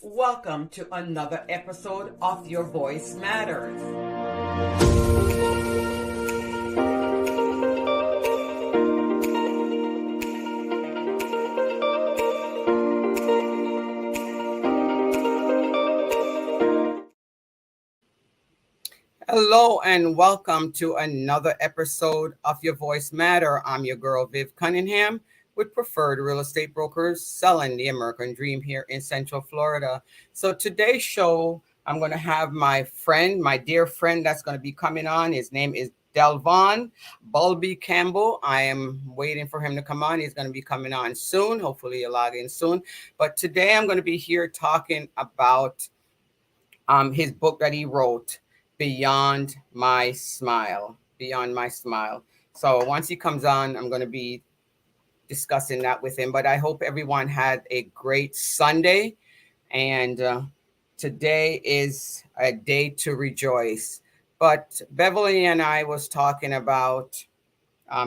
Welcome to another episode of Your Voice Matters. Hello and welcome to another episode of Your Voice Matter. I'm your girl Viv Cunningham with Preferred Real Estate Brokers selling the American dream here in Central Florida. So today's show, I'm going to have my dear friend that's going to be coming on. His name is Delvon Bulby Campbell. I am waiting for him to come on. He's going to be coming on soon. Hopefully he'll log in soon. But today I'm going to be here talking about his book that he wrote, Beyond My Smile. Beyond My Smile. So once he comes on, I'm going to be discussing that with him. But I hope everyone had a great Sunday. And today is a day to rejoice. But Beverly and I was talking about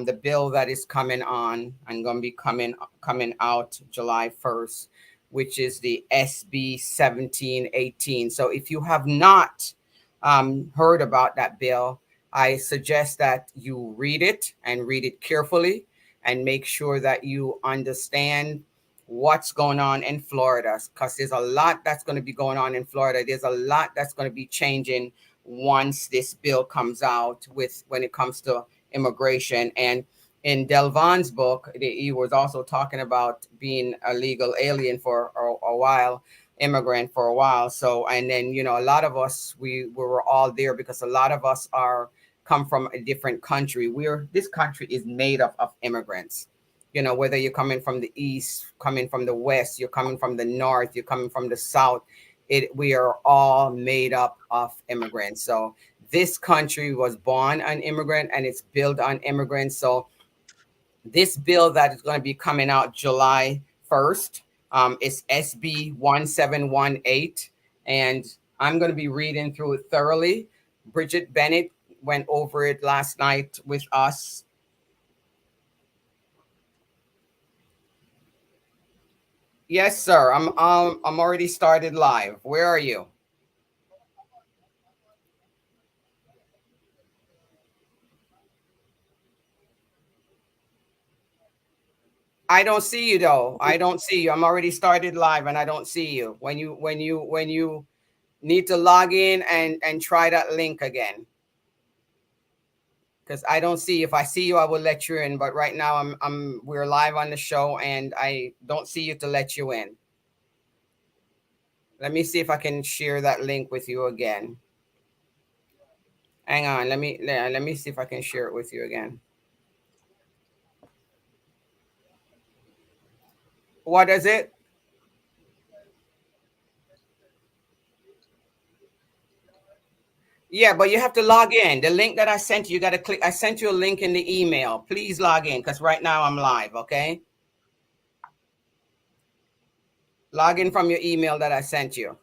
the bill that is coming on and going to be coming out July 1st, which is the SB 1718. So if you have not heard about that bill, I suggest that you read it and read it carefully and make sure that you understand what's going on in Florida, because there's a lot that's going to be going on in Florida. There's a lot that's going to be changing once this bill comes out with when it comes to immigration. And in Delvon's book, he was also talking about being a legal alien for a while, immigrant for a while. So, and then, a lot of us, we were all there because a lot of us come from a different country. This country is made up of immigrants. Whether you're coming from the east, coming from the west, you're coming from the north, you're coming from the south, we are all made up of immigrants. So this country was born an immigrant and it's built on immigrants. So this bill that is going to be coming out July 1st is SB 1718. And I'm going to be reading through it thoroughly. Bridget Bennett went over it last night with us. Yes, sir. I'm already started live. Where are you? I don't see you though. I don't see you. I'm already started live and I don't see you. When you need to log in and try that link again. Because I don't see. If I see you, I will let you in. But right now we're live on the show and I don't see you to let you in. Let me see if I can share that link with you again. Hang on. Let me see if I can share it with you again. What is it? Yeah, but you have to log in. The link that I sent you, you got to click. I sent you a link in the email. Please log in because right now I'm live. Okay. Log in from your email that I sent you.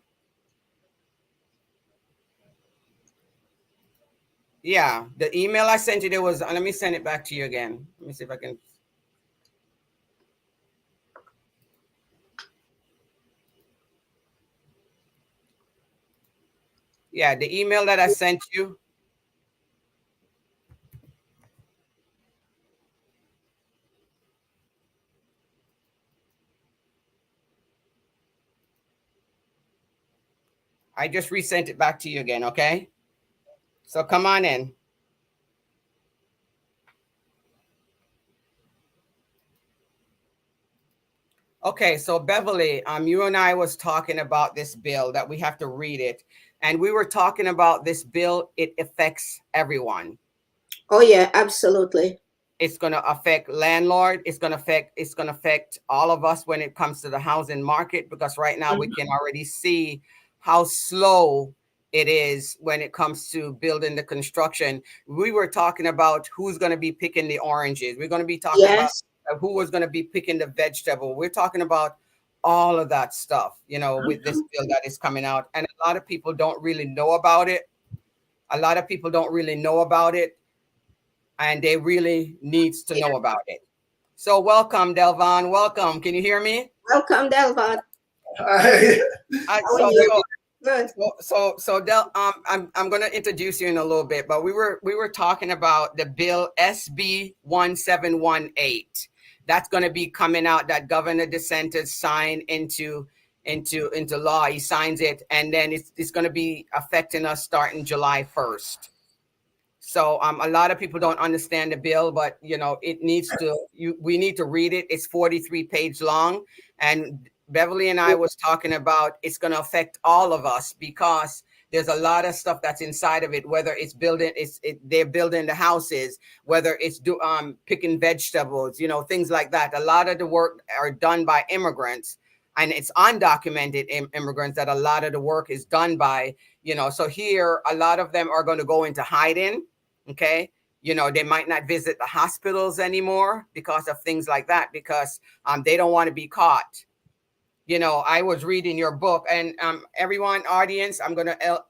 Yeah, the email I sent you, there was, let me send it back to you again. Let me see if I can. Yeah, the email that I sent you. I just resent it back to you again. Okay. So come on in. Okay, so Beverly, you and I was talking about this bill that we have to read it, and we were talking about this bill. It affects everyone. Oh yeah, absolutely. It's going to affect landlord. It's going to affect all of us when it comes to the housing market, because right now we Mhm. can already see how slow it is when it comes to building the construction. We were talking about who's going to be picking the oranges. We're going to be talking about Yes. who was going to be picking the vegetable. We're talking about all of that stuff, with this Mhm. bill that is coming out. And a lot of people don't really know about it. A lot of people don't really know about it, and they really needs to Yeah. know about it. So welcome, Delvon. Welcome. Can you hear me? Welcome, Delvon. I, I How are so you? so Good. Del, I'm going to introduce you in a little bit, but we were talking about the bill SB 1718. That's going to be coming out that Governor DeSantis signed into law. He signs it, and then it's going to be affecting us starting July 1st. So a lot of people don't understand the bill, but it needs to. We need to read it. It's 43-page long, and Beverly and I was talking about it's going to affect all of us because there's a lot of stuff that's inside of it. Whether it's building, they're building the houses, whether it's picking vegetables, things like that. A lot of the work are done by immigrants, and it's undocumented immigrants that a lot of the work is done by. So here a lot of them are going to go into hiding. Okay. They might not visit the hospitals anymore because of things like that, because they don't want to be caught. I was reading your book, and everyone, audience, I'm going to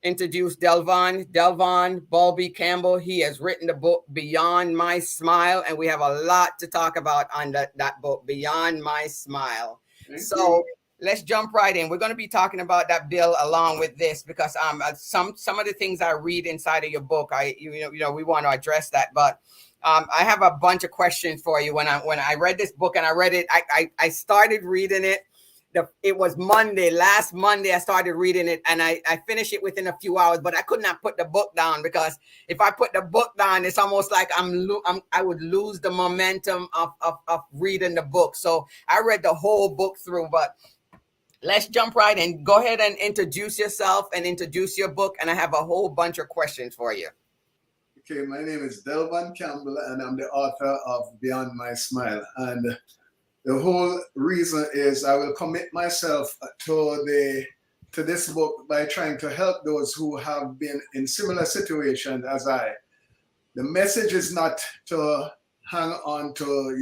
introduce Delvon Bulby Campbell. He has written the book Beyond My Smile, and we have a lot to talk about on that book, Beyond My Smile. thank you. So let's jump right in. We're going to be talking about that bill along with this because some of the things I read inside of your book, we want to address that, but I have a bunch of questions for you. When I read this book and I read it, I started reading it. It was last Monday I started reading it, and I finished it within a few hours, but I could not put the book down because if I put the book down, it's almost like I would lose the momentum of reading the book. So I read the whole book through, but let's jump right in. Go ahead and introduce yourself and introduce your book, and I have a whole bunch of questions for you. Okay, my name is Delvon Campbell, and I'm the author of Beyond My Smile. And the whole reason is I will commit myself to this book by trying to help those who have been in similar situations as I. The message is not to hang on to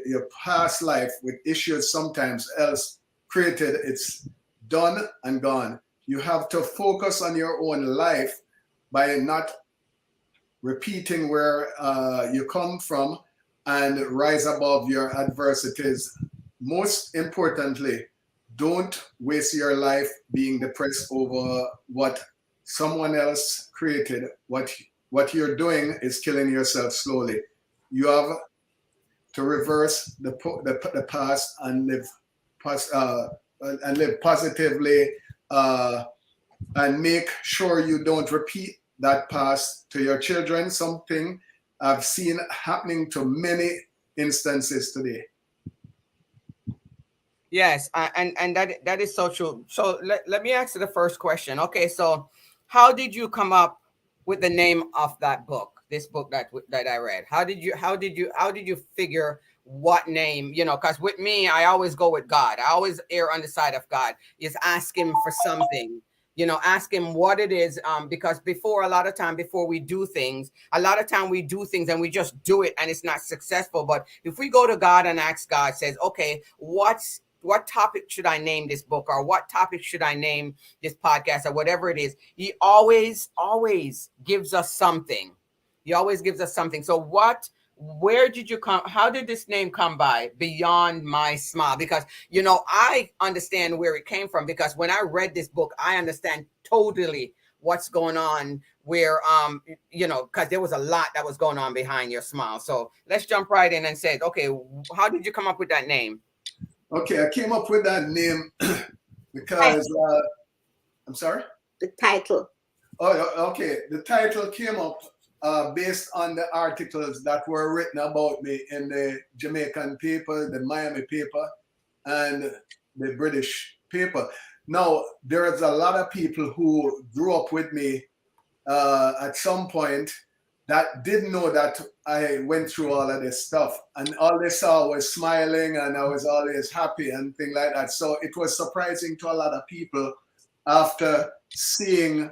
your past life with issues sometimes else created. It's done and gone. You have to focus on your own life by not repeating where you come from and rise above your adversities. Most importantly, don't waste your life being depressed over what someone else created. What you're doing is killing yourself slowly. You have to reverse the past and live positively, uh, and make sure you don't repeat that past to your children. Something I've seen happening to many instances today. Yes, and that is so true. So let me ask you the first question. Okay, so how did you come up with the name of that book? This book that I read. How did you figure what name? Because with me, I always go with God. I always err on the side of God. Is ask Him for something. Ask Him what it is. Because before, a lot of time before we do things, a lot of time we do things and we just do it and it's not successful. But if we go to God and ask God, says, okay, what topic should I name this book, or what topic should I name this podcast, or whatever it is, He always gives us something. He always gives us something. So where did you come, how did this name come by, Beyond My Smile? Because I understand where it came from, because when I read this book, I understand totally what's going on, where because there was a lot that was going on behind your smile. So let's jump right in and say, okay, how did you come up with that name? Okay, I came up with that name because Title. I'm sorry. The title. Oh, okay. The title came up based on the articles that were written about me in the Jamaican paper, the Miami paper, and the British paper. Now, there is a lot of people who grew up with me at some point that didn't know that I went through all of this stuff. And all they saw was smiling, and I was always happy and things like that. So it was surprising to a lot of people after seeing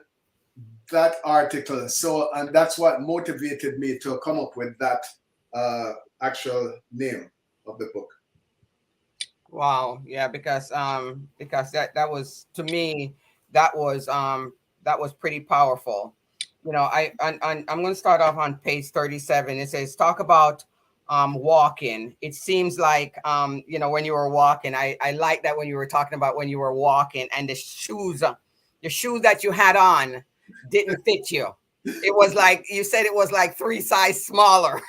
that article. So, and that's what motivated me to come up with that actual name of the book. Wow, yeah, because that was, to me, that was pretty powerful. I'm going to start off on page 37. It says, talk about walking. It seems like when you were walking, I like that when you were talking about when you were walking and the shoes that you had on didn't fit you. It was like you said it was like 3 size smaller.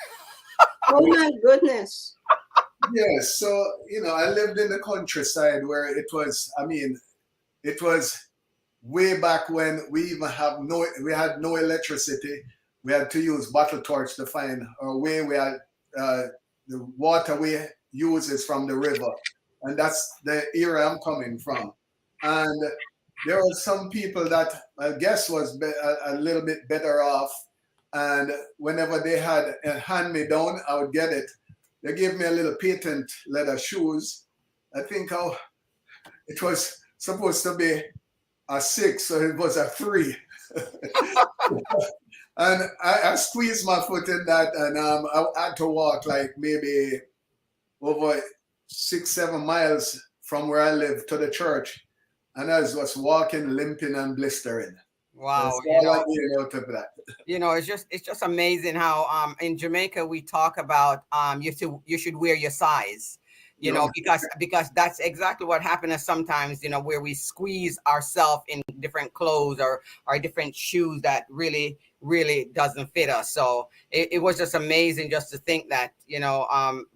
Oh my goodness. Yes, so I lived in the countryside where it was. I mean, it was way back when we had no electricity. We had to use bottle torch to find our way. We had the water we use is from the river, and that's the era I'm coming from. And there were some people that I guess was a little bit better off, and whenever they had a hand me down, I would get it. They gave me a little patent leather shoes. I think it was supposed to be a 6, so it was a 3. And I squeezed my foot in that, and I had to walk like maybe over 6-7 miles from where I live to the church, and I was just walking, limping, and blistering. Wow, That's all I needed out of that. it's just amazing how in Jamaica we talk about you should wear your size. Because that's exactly what happens sometimes, where we squeeze ourselves in different clothes or different shoes that really, really doesn't fit us. So it was just amazing just to think that,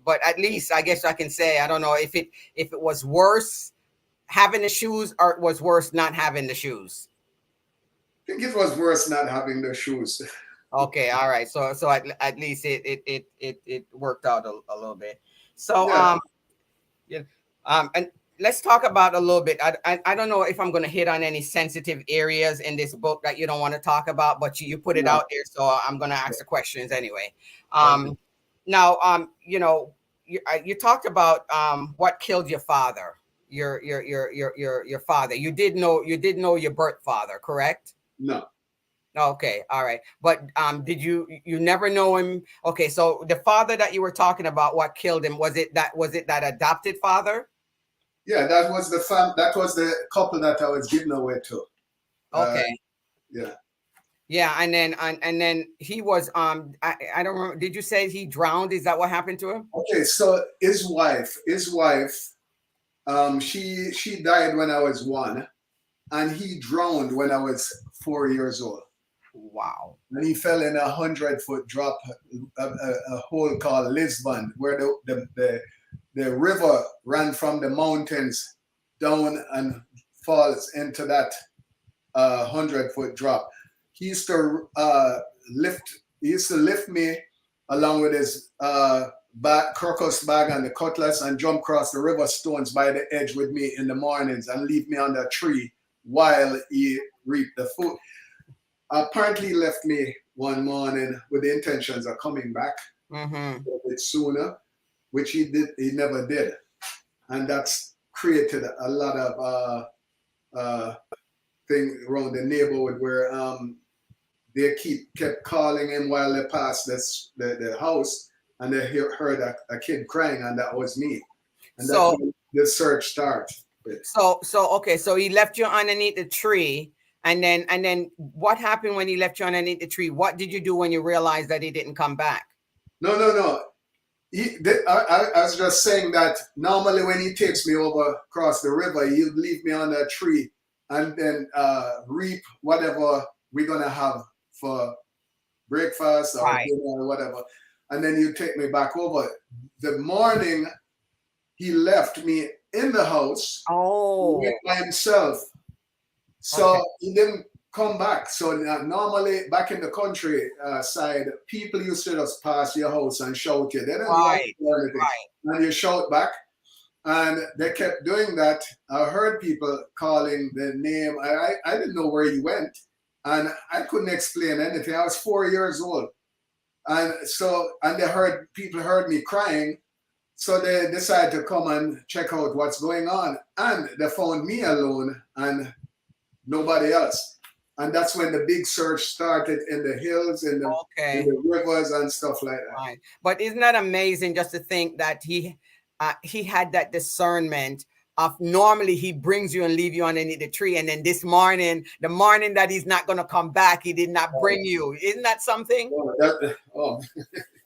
but at least I guess I can say, I don't know if it was worse having the shoes or it was worse not having the shoes. I think it was worse not having the shoes. Okay. All right. So at least it worked out a little bit. So, Yeah. yeah. And let's talk about a little bit. I don't know if I'm going to hit on any sensitive areas in this book that you don't want to talk about, but you put it No. out there, so I'm going to ask the questions anyway. Okay. Now, you talked about what killed your father, your father. You did know your birth father, correct? No. Okay, all right. But did you never know him? Okay, so the father that you were talking about, what killed him, was it that adopted father? Yeah, that was the couple that I was giving away to. Okay. Yeah. Yeah, and then he was I don't remember. Did you say he drowned? Is that what happened to him? Okay, so his wife, she died when I was 1, and he drowned when I was 4 years old. Wow. And he fell in 100-foot drop, a hole called Lisbon, where the river ran from the mountains down and falls into that 100-foot drop. He used to lift me along with his crocus bag and the cutlass and jump across the river stones by the edge with me in the mornings and leave me under a tree while he reaped the food. Apparently he left me one morning with the intentions of coming back a bit sooner, which he never did. And that's created a lot of thing around the neighborhood where they kept calling him while they passed the house, and they heard a kid crying, and that was me. And So- that's when the search started. So okay, so he left you underneath the tree, and then what happened when he left you underneath the tree? What did you do when you realized that he didn't come back? No. I was just saying that normally when he takes me over across the river, he'll leave me on a tree and then reap whatever we're gonna have for breakfast or Right. dinner or whatever, and then you take me back over. The morning he left me in the house. Oh. He went by himself, so Okay. he didn't come back. So normally back in the country side, people used to just pass your house and shout you. They didn't Right. do anything, Right. and you shout back. And they kept doing that. I heard people calling the name. I didn't know where he went, and I couldn't explain anything. I was 4 years old, and people heard me crying, so they decided to come and check out what's going on, and they found me alone and nobody else. And that's when the big search started in the hills, in the rivers and stuff like that. Right. But isn't that amazing just to think that he had that discernment of normally he brings you and leave you underneath the tree, and then this morning, the morning that he's not going to come back, he did not bring you. Isn't that something?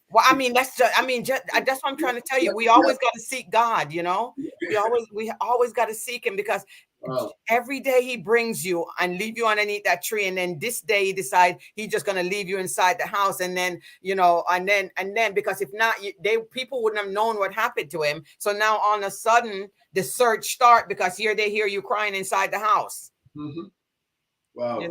Well, I mean, that's what I'm trying to tell you. We always got to seek God, we always got to seek him, because Wow. every day he brings you and leave you underneath that tree. And then this day he decide he's just going to leave you inside the house. And then, and then, because if not, people wouldn't have known what happened to him. So now all of a sudden the search start, because here they hear you crying inside the house. Mhm. Wow.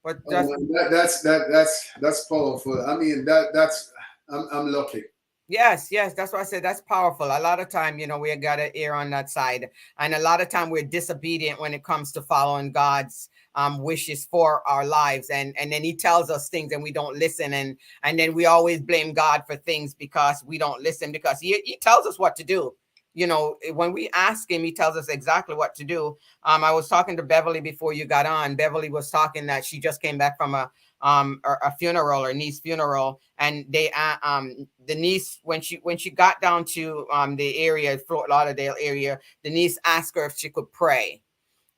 But Oh, man, that's powerful. I mean, that's I'm lucky. yes, that's why I said that's powerful. A lot of time, we got to err on that side, and a lot of time we're disobedient when it comes to following God's wishes for our lives, and then He tells us things and we don't listen, and then we always blame God for things because we don't listen, because He tells us what to do. When we ask Him, He tells us exactly what to do. I was talking to Beverly before you got on. Beverly was talking that she just came back from a funeral, her niece funeral, and the niece, when she got down to the area, Fort Lauderdale area, the niece asked her if she could pray.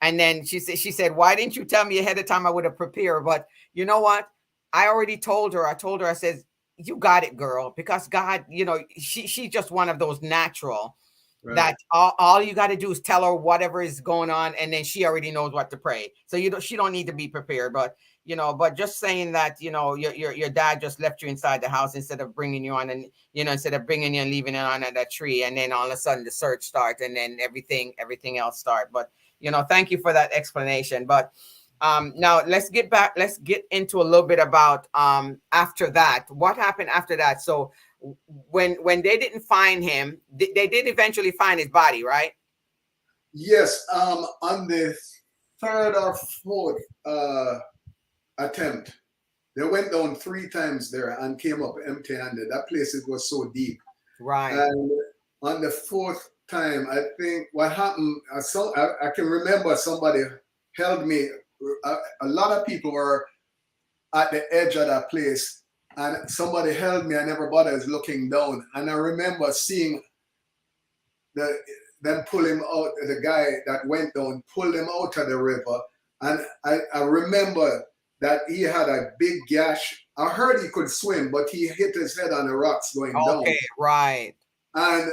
And then she said, why didn't you tell me ahead of time? I would have prepared. But you know what, I told her, I said, you got it, girl, because God, she's just one of those natural Right. that all you got to do is tell her whatever is going on, and then she already knows what to pray. So she don't need to be prepared. But just saying that, your dad just left you inside the house instead of bringing you on, and instead of bringing you and leaving it on at that tree, and then all of a sudden the search starts, and then everything else start. But thank you for that explanation. But now let's get into a little bit about after that, what happened after that. So when they didn't find him, they did eventually find his body, right? Yes. On the third or fourth attempt, they went down 3 times there and came up empty-handed. That place, it was so deep. Right. And on the fourth time, I think what happened, I can remember somebody held me. A lot of people were at the edge of that place, and somebody held me, and everybody was looking down. And I remember seeing them pull him out, the guy that went down, pull him out of the river. And I remember that he had a big gash. I heard he could swim, but he hit his head on the rocks going down. Okay, right. And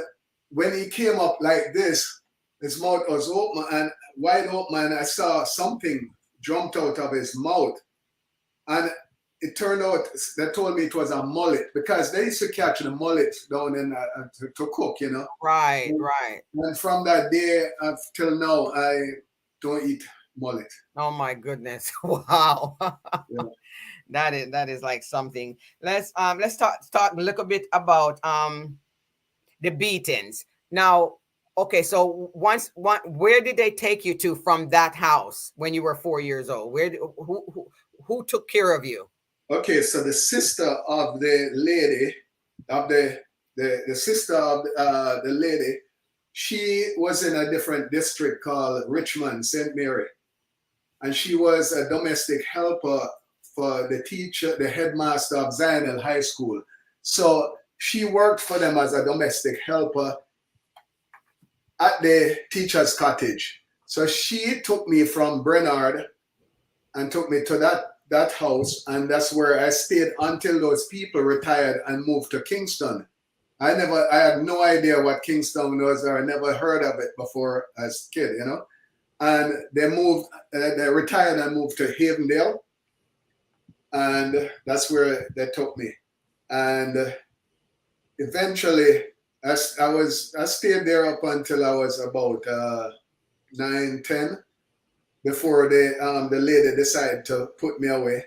when he came up like this, his mouth was open and wide open, and I saw something jumped out of his mouth. And it turned out, they told me it was a mullet, because they used to catch the mullet down in to cook, Right, And, right. and from that day till now, I don't eat mullet. Oh my goodness. Wow. Yeah. That is like something. Let's talk a little bit about the beatings. Now, okay, so where did they take you to from that house when you were 4 years old? Who took care of you? Okay, so the sister of the lady, of the sister of the lady, she was in a different district called Richmond, St. Mary. And she was a domestic helper for the teacher, the headmaster of Zionel High School. So she worked for them as a domestic helper at the teacher's cottage. So she took me from Brennard and took me to that house, and that's where I stayed until those people retired and moved to Kingston. I had no idea what Kingston was, or I never heard of it before as a kid, And they retired and moved to Havendale, and that's where they took me. And eventually, I stayed there up until I was about 9, 10, before the lady decided to put me away.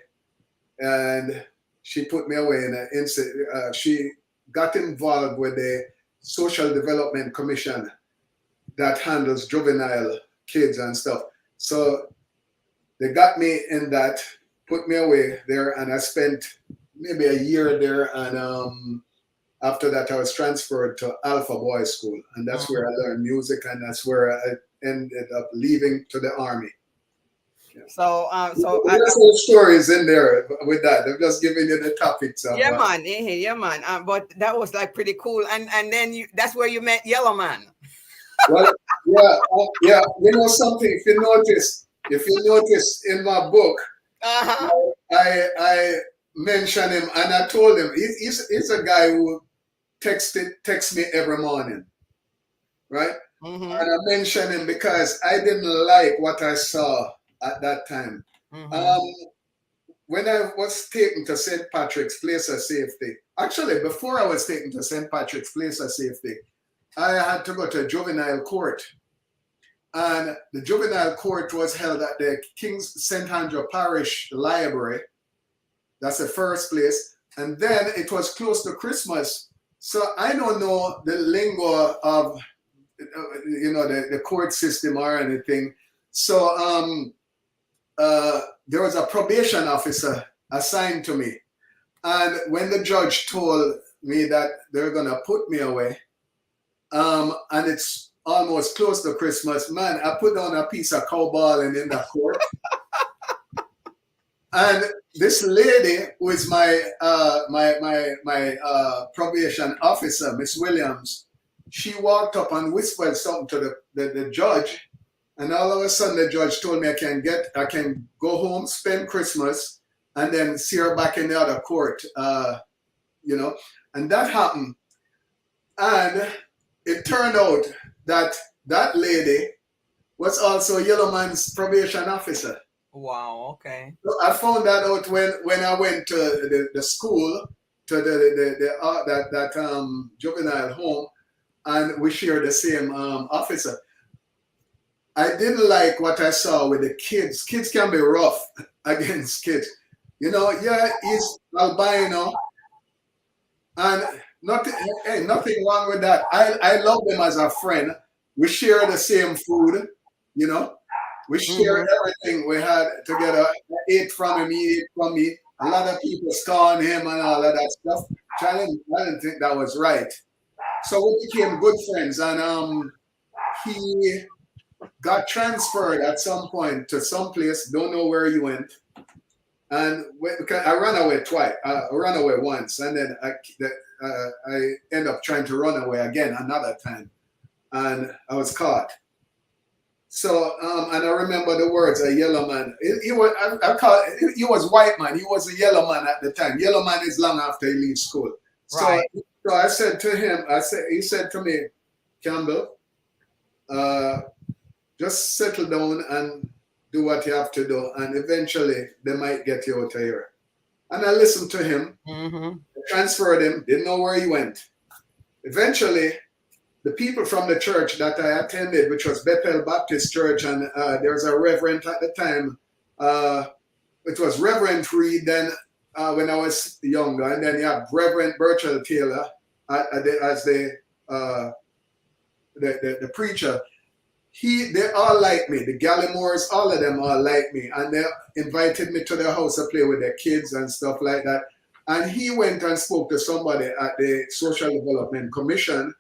And she put me away in an incident. She got involved with the Social Development Commission that handles juvenile kids and stuff. So they got me in that, put me away there, and I spent maybe a year there. And after that, I was transferred to Alpha Boys School, and that's where I learned music, and that's where I ended up leaving to the army. Yeah. So there's some stories in there with that. I'm just giving you the topics. Yeah, man. Yeah, man. But that was like pretty cool. And then that's where you met Yellow Man. Well, yeah. Something. If you notice in my book, I mention him, and I told him he's a guy who text me every morning, right? Mm-hmm. And I mentioned him because I didn't like what I saw at that time. Mm-hmm. Um, when I was taken to St. Patrick's Place of Safety, actually, before I was taken to St. Patrick's Place of Safety, I had to go to juvenile court. And the juvenile court was held at the King's St. Andrew Parish Library. That's the first place. And then it was close to Christmas. So I don't know the lingo of, the court system or anything. So there was a probation officer assigned to me. And when the judge told me that they're going to put me away, and it's almost close to Christmas, man, I put on a piece of cowballing in the court. And this lady, who is my probation officer, Miss Williams, she walked up and whispered something to the judge. And all of a sudden, the judge told me I can go home, spend Christmas, and then see her back in the other court. And that happened. And it turned out that that lady was also Yellowman's probation officer. Wow. Okay. So I found that out when I went to the school, to that juvenile home, and we shared the same officer. I didn't like what I saw with the kids. Kids can be rough against kids. He's albino, and nothing wrong with that. I love them as a friend. We share the same food, We shared everything we had together. I ate from him, he ate from me. A lot of people scorned him and all of that stuff. I didn't think that was right. So we became good friends, and he got transferred at some point to some place. Don't know where he went. And I ran away twice. I ran away once, and then I ended up trying to run away again another time, and I was caught. So, and I remember the words a yellow man. He was white man. He was a yellow man at the time. Yellow man is long after he leaves school. Right. So I said to him, he said to me, Campbell, just settle down and do what you have to do, and eventually they might get you out of here. And I listened to him, transferred him, didn't know where he went. Eventually, the people from the church that I attended, which was Bethel Baptist Church, and there was a reverend at the time. It was Reverend Reed then when I was younger, and then you have Reverend Burchell Taylor as the preacher. They all like me. The Gallimores, all of them all like me, and they invited me to their house to play with their kids and stuff like that. And he went and spoke to somebody at the Social Development Commission.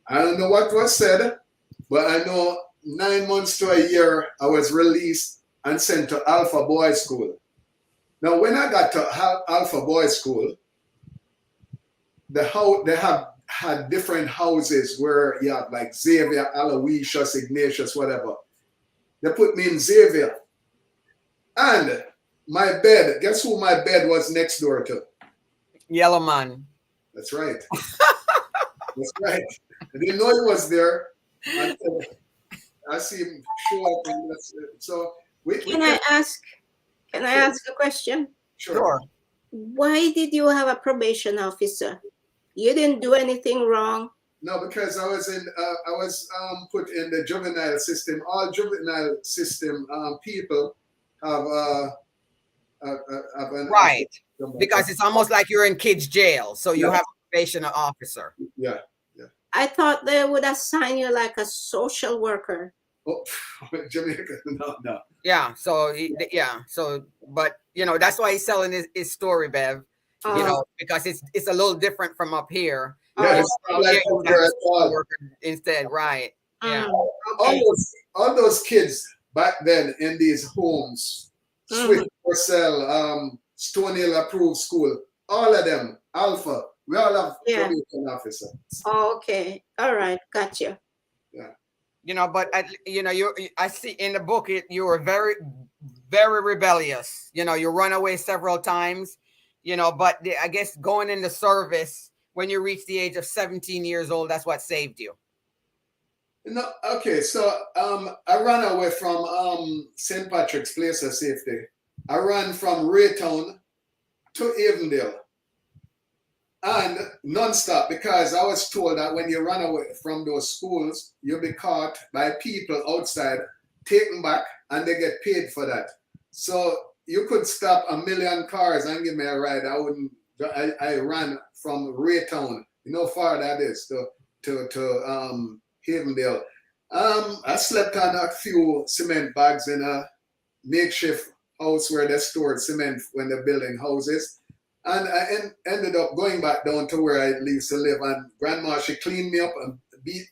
I don't know what was said, but I know 9 months to a year, I was released and sent to Alpha Boys School. Now, when I got to Alpha Boys School, they had different houses where you have like Xavier, Aloysius, Ignatius, whatever. They put me in Xavier. And my bed, guess who my bed was next door to? Yellow man. That's right. That's right. I didn't know he was there until I see him show up. And so Can I ask a question? Sure. Why did you have a probation officer? You didn't do anything wrong. No, because I was put in the juvenile system. All juvenile system people have an right. Because it's almost like you're in kids' jail, so you have a probation officer. Yeah. I thought they would assign you like a social worker. Oh, Jamaica, no. Yeah. So but that's why he's selling his story, Bev. Because it's a little different from up here. Yeah, it's not like instead, right? Yeah. Okay. All those kids back then in these homes, Swift, Purcell, Stone Hill approved school, all of them, Alpha, we all have probation officer. Oh, okay. All right. Gotcha. Yeah. But I see in the book you were very, very rebellious. You run away several times. But I guess going into service when you reached the age of 17 years old, that's what saved you? No, okay, so I ran away from St. Patrick's Place of Safety. I ran from Raytown to Avondale and non-stop because I was told that when you run away from those schools, you'll be caught by people outside, taken back, and they get paid for that. So you could stop a million cars and give me a ride. I wouldn't. I ran from Raytown. You know how far that is to Havendale. I slept on a few cement bags in a makeshift house where they stored cement when they're building houses. And I ended up going back down to where I used to live. And Grandma, she cleaned me up and beat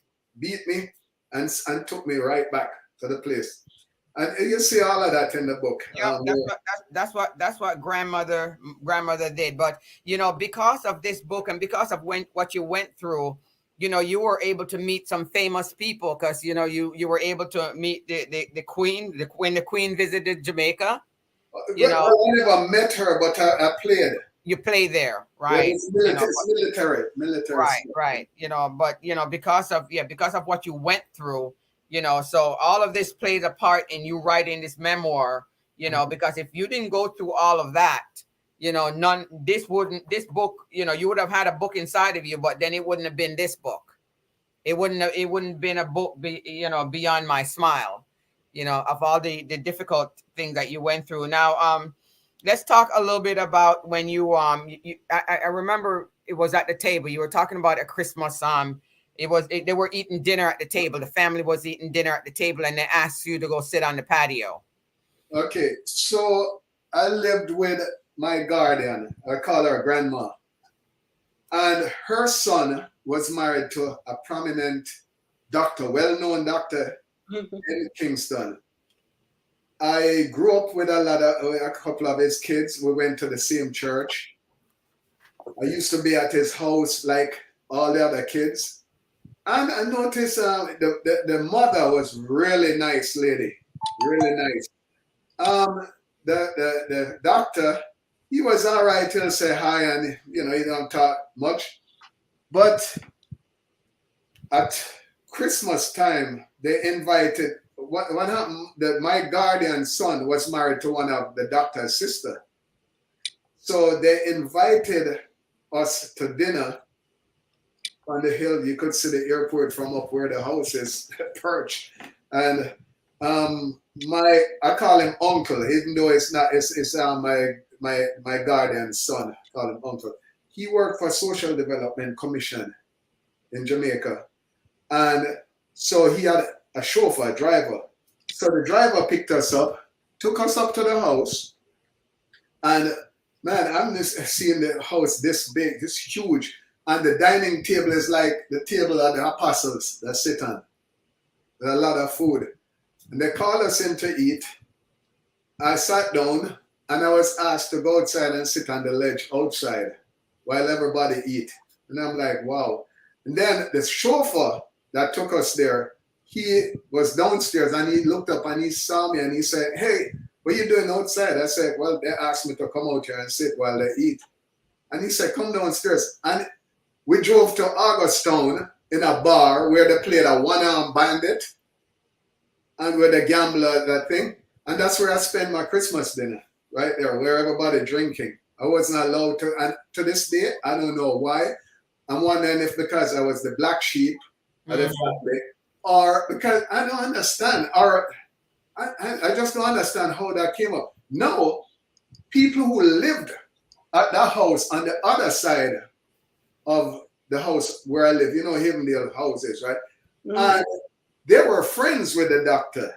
me and took me right back to the place. And you see all of that in the book. Yeah, that's what grandmother did. But you know, because of this book and because of what you went through, you know, you were able to meet some famous people because you know you were able to meet the queen when the queen visited Jamaica. You know, I never met her, but I played. You play there, Yeah, right? it's You know, military. right, Stuff. right. You know, but you know, because of what you went through, you know, so all of this played a part in you writing this memoir, you know, because if you didn't go through all of that, you know, this book, you know, you would have had a book inside of you, but then it wouldn't have been this book. It wouldn't been a book, you know, Beyond My Smile, you know, of all the difficult things that you went through. Now, let's talk a little bit about when I remember it was at the table. You were talking about a Christmas. They were eating dinner at the table. The family was eating dinner at the table, and they asked you to go sit on the patio. Okay, so I lived with my guardian. I call her grandma, and her son was married to a prominent doctor, well-known doctor in Kingston. I grew up with a couple of his kids. We went to the same church. I used to be at his house like all the other kids. And I noticed the mother was really nice lady, really nice. The doctor, he was all right. He'll say hi and, you know, he don't talk much. But at Christmas time, they invited, what happened, that my guardian's son was married to one of the doctor's sister. So they invited us to dinner on the hill. You could see the airport from up where the house is perched. And I call him uncle, even though it's my guardian's son. I call him uncle. He worked for Social Development Commission in Jamaica. And so he had a chauffeur, a driver. So the driver picked us up, took us up to the house. And man, I'm just seeing the house this big, this huge. And the dining table is like the table of the apostles that sit on. There's a lot of food. And they called us in to eat. I sat down and I was asked to go outside and sit on the ledge outside while everybody eat. And I'm like, wow. And then the chauffeur that took us there, he was downstairs and he looked up and he saw me and he said, hey, what are you doing outside? I said, well, they asked me to come out here and sit while they eat. And he said, come downstairs. And we drove to Augustown in a bar where they played a one-arm bandit and where they gamble at that thing. And that's where I spent my Christmas dinner, right there, where everybody drinking. I wasn't allowed to, and to this day, I don't know why. I'm wondering if because I was the black sheep of the family, or because I don't understand, or I just don't understand how that came up. No, people who lived at that house on the other side of the house where I live, you know, Havendale houses, right? And they were friends with the doctor.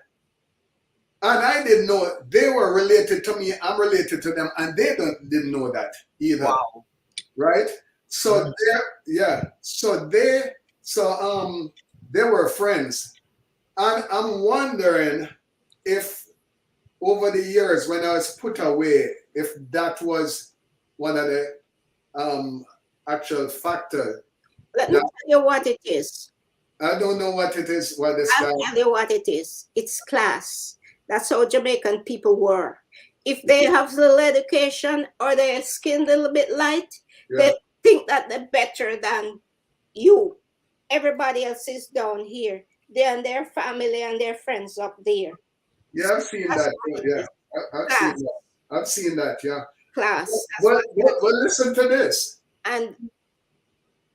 And I didn't know they were related to me. I'm related to them, and they didn't know that either. Wow. Right? So they were friends. And I'm wondering if over the years when I was put away, if that was one of the actual factors. Let me tell you what it is. I don't know what it is. I'll tell you what it is. It's class. That's how Jamaican people were. If they have little education or their skin a little bit light, they think that they're better than you. Everybody else is down here. They and their family and their friends up there. Yeah, I've seen That's that. why Yeah, it's I've seen class, that. I've seen that. Yeah. class. That's Well, why. well, listen to this. And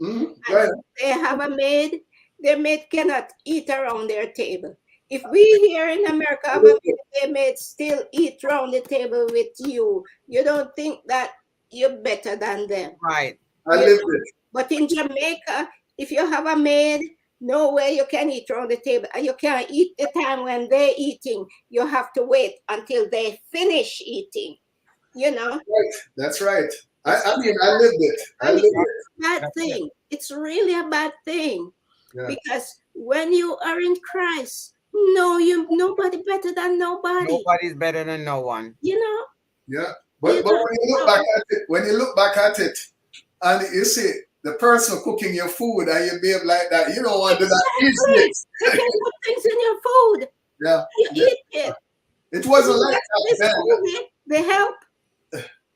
Go ahead. they have a maid. Their maid cannot eat around their table. If we here in America have a maid, their maid still eat around the table with you. You don't think that you're better than them. Right. I You lived know? it. But in Jamaica, if you have a maid, no way you can eat around the table. And you can't eat the time when they're eating. You have to wait until they finish eating. You know, Right. That's right. it's I mean, I lived it. I and lived it's it. a bad That's it. thing. It's really a bad thing. Yeah. Because when you are in Christ, no, you nobody better than nobody. Nobody's better than no one. You know, Yeah. you But don't when you look know. back at it, and you see the person cooking your food and you behave like that, you don't want to do that Exactly. easily. They can put things in your food. Yeah. You eat it. It wasn't like Watch that this then. movie. They help.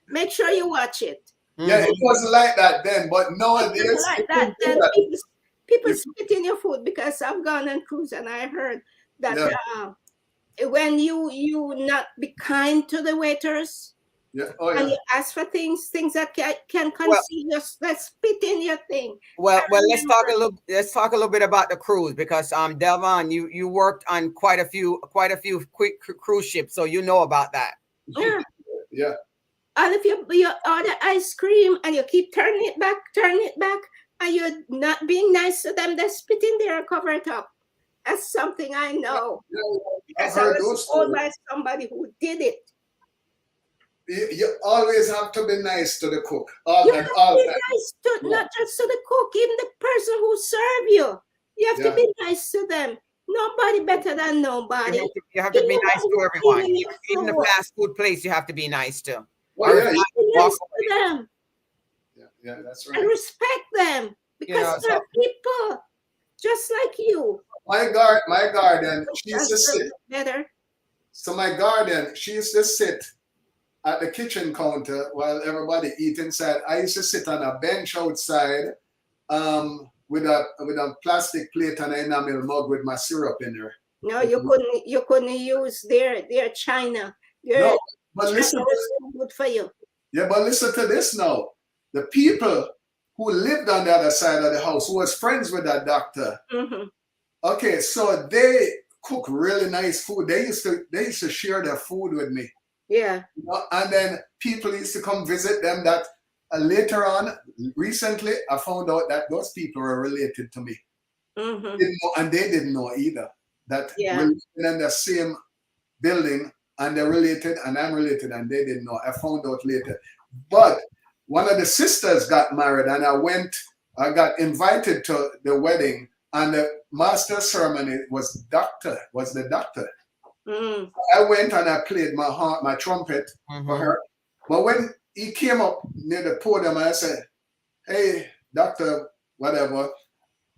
Make sure you watch it. Yeah, Mhm. it wasn't like that then, but It nowadays was like you that. couldn't do Then that. people You- spit in your food because I've gone on cruise and I heard that Yeah. when you not be kind to the waiters Yeah. Oh and yeah. you ask for things that can Well, conceal your let's spit in your thing. well, I well. Let's talk a remember, little. Let's talk a little bit about the cruise because Delvon, you worked on quite a few quick cruise ships, so you know about that. yeah. Yeah. And if you order ice cream and you keep turning it back, and you're not being nice to them, they spit in there and cover it up. That's something I know Yeah. I've because I heard was those told stories. by somebody who did it. You always have to be nice to the cook. You have to All be time. nice to Yeah. not just to the cook, even the person who serve you. You have to Yeah. be nice to them. Nobody better than nobody. You have to be nice to everyone. Even your Even the food. fast food place, you have to be nice to. Oh Or if yeah. not, Be walk nice to away. them Yeah. That's and right. respect them You because know, they're so people just like you. My garden, she used to That's sit. better. So my garden, she used to sit at the kitchen counter while everybody eat inside. I used to sit on a bench outside, with a plastic plate and an enamel mug with my syrup in there. No, you couldn't use their China. Their No, but China listen. was so good for you. Yeah, but listen to this now. The people who lived on the other side of the house, who was friends with that doctor. Hmm. Okay, so they cook really nice food. They used to share their food with me. Yeah. You know, and then people used to come visit them. That later on, recently, I found out that those people were related to me. Hmm. Didn't know, and they didn't know either that Yeah. we're living in the same building and they're related and I'm related and they didn't know. I found out later. But one of the sisters got married and I got invited to the wedding and the master ceremony was the doctor. Mm. I went and I played my trumpet for mhm. her. But when he came up near the podium, I said, "Hey, doctor, whatever."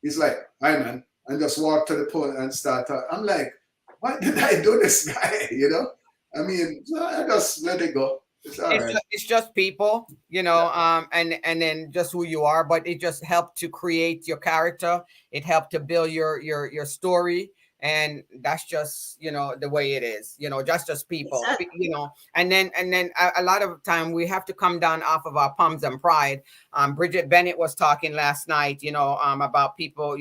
He's like, "Hi, man," and just walked to the podium and start talking. I'm like, "What did I do, this guy?" You know? I mean, so I just let it go. It's all right. It's just people, and then just who you are. But it just helped to create your character. It helped to build your story, and that's just the way it is. Just people, Exactly. and then a lot of time we have to come down off of our palms and pride. Bridget Bennett was talking last night, about people,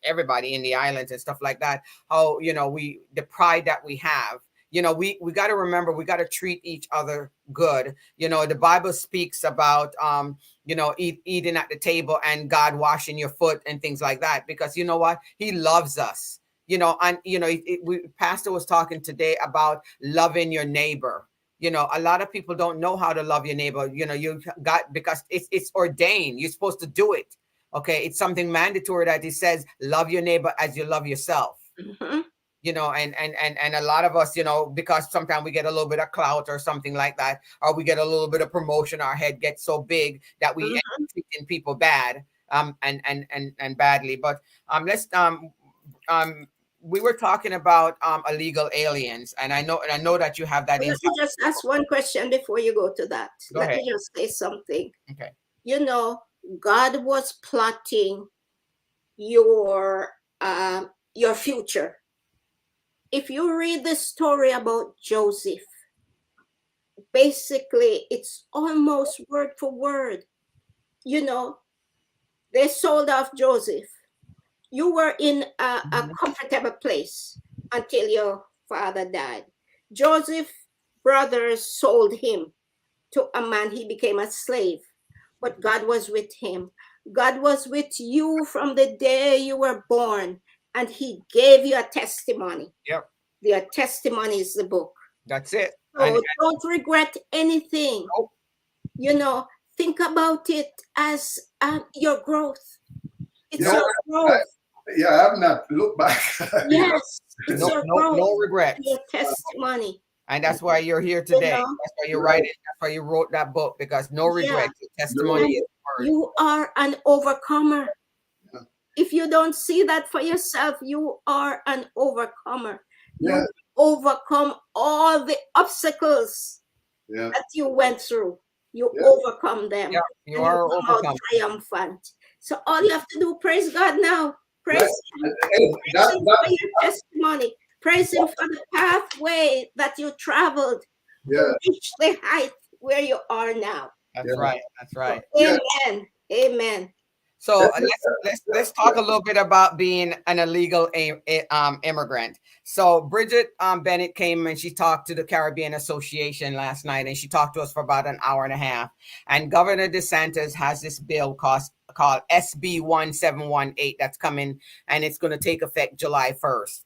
everybody in the islands and stuff like that. How the pride that we have. We got to remember we got to treat each other good. The Bible speaks about eating at the table and God washing your foot and things like that, because you know what, he loves us. Pastor was talking today about loving your neighbor. A lot of people don't know how to love your neighbor. Because it's ordained, you're supposed to do it. Okay, it's something mandatory that it says love your neighbor as you love yourself. Mm-hmm. And a lot of us, because sometimes we get a little bit of clout or something like that, or we get a little bit of promotion, our head gets so big that we end up treating people bad, and badly. But let's we were talking about illegal aliens, and I know that you have that Let me inside. just ask one question before you go to that. Go Let ahead. me just say something. Okay. God was plotting your future. If you read the story about Joseph, basically it's almost word for word. You know, they sold off Joseph. You were in a Mhm. comfortable place until your father died. Joseph's brothers sold him to a man, he became a slave, but God was with him. God was with you from the day you were born, and he gave you a testimony. Yep, Your testimony is the book. that's it. And So don't regret anything. oh, You know, think about it as your growth. It's Yeah, no, your I, growth. yeah, I have not looked back. you know, Yes, it's no, your no, growth, no regrets. your testimony. And that's why you're here You today. know, That's why you're right? writing. That's why you wrote that book, because no yeah. regrets. Your You're testimony right. And is word. you are an overcomer. Yeah, If you don't see that for yourself, you are an overcomer. yeah, You overcome all the obstacles yeah. that you went through. You Yeah. overcome Yeah, them you and you are come out overcome. triumphant. So all you have to do, praise God now. Right. Praise Him. Hey, Praise Him for your testimony. Praise Him for the pathway that you traveled yeah, to reach the height where you are now. That's yeah, right. That's So, right. yeah. amen. Amen. So That- let's talk a little bit about being an illegal immigrant. So Bridget Bennett came and she talked to the Caribbean Association last night, and she talked to us for about an hour and a half. And Governor DeSantis has this bill called SB 1718 that's coming, and it's going to take effect July 1st.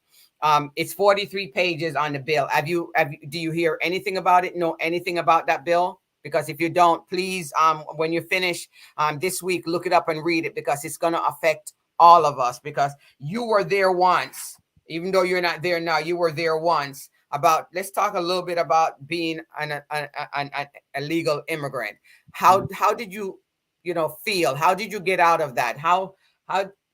It's 43 pages on the bill. Do you hear anything about it? Know anything about that bill? Because if you don't, please, when you finish this week, look it up and read it, because it's going to affect all of us, because you were there once, even though you're not there now. You were there once. Let's talk a little bit about being an illegal immigrant. How did you feel? How did you get out of that? How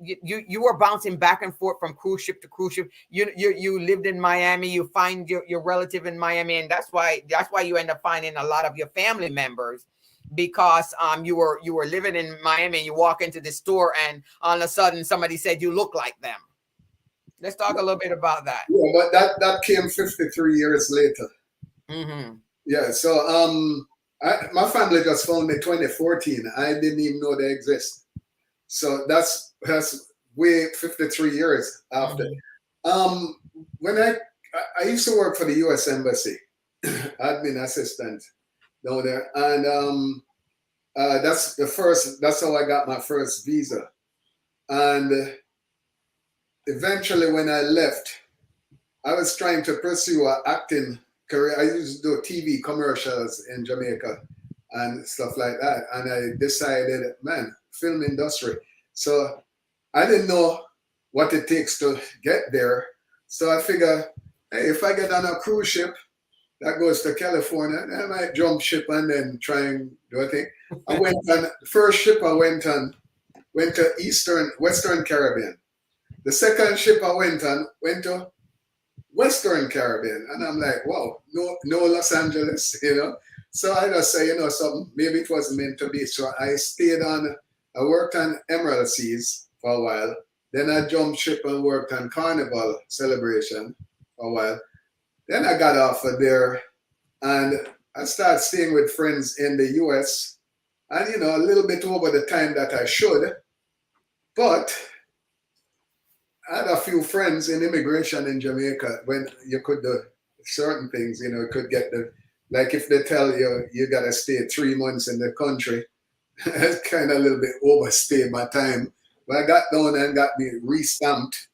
you were bouncing back and forth from cruise ship to cruise ship. You lived in Miami. You find your relative in Miami, and that's why you end up finding a lot of your family members, because you were living in Miami, and you walk into the store and all of a sudden somebody said you look like them. Let's talk a little bit about that. yeah, but that came 53 years later. Mm-hmm. Yeah, so my family just found me 2014. I didn't even know they exist. So that's way 53 years after. Mm-hmm. Um, when I used to work for the U.S. Embassy, admin assistant down there, and That's how I got my first visa. And eventually, when I left, I was trying to pursue an acting career. I used to do TV commercials in Jamaica and stuff like that. And I decided, man, film industry. So I didn't know what it takes to get there. So I figure, hey, if I get on a cruise ship that goes to California, I might jump ship and then try and do a thing. I went on the first ship I went to Western Caribbean. The second ship I went to Western Caribbean. And I'm like, wow, no Los Angeles, you know. So I just say, something, maybe it wasn't meant to be. So I worked on Emerald Seas for a while. Then I jumped ship and worked on Carnival Celebration for a while. Then I got off of there and I started staying with friends in the US and, a little bit over the time that I should. But I had a few friends in immigration in Jamaica when you could do certain things, could get like if they tell you you got to stay 3 months in the country, it's kind of a little bit overstay my time. But I got down and got me re-stamped,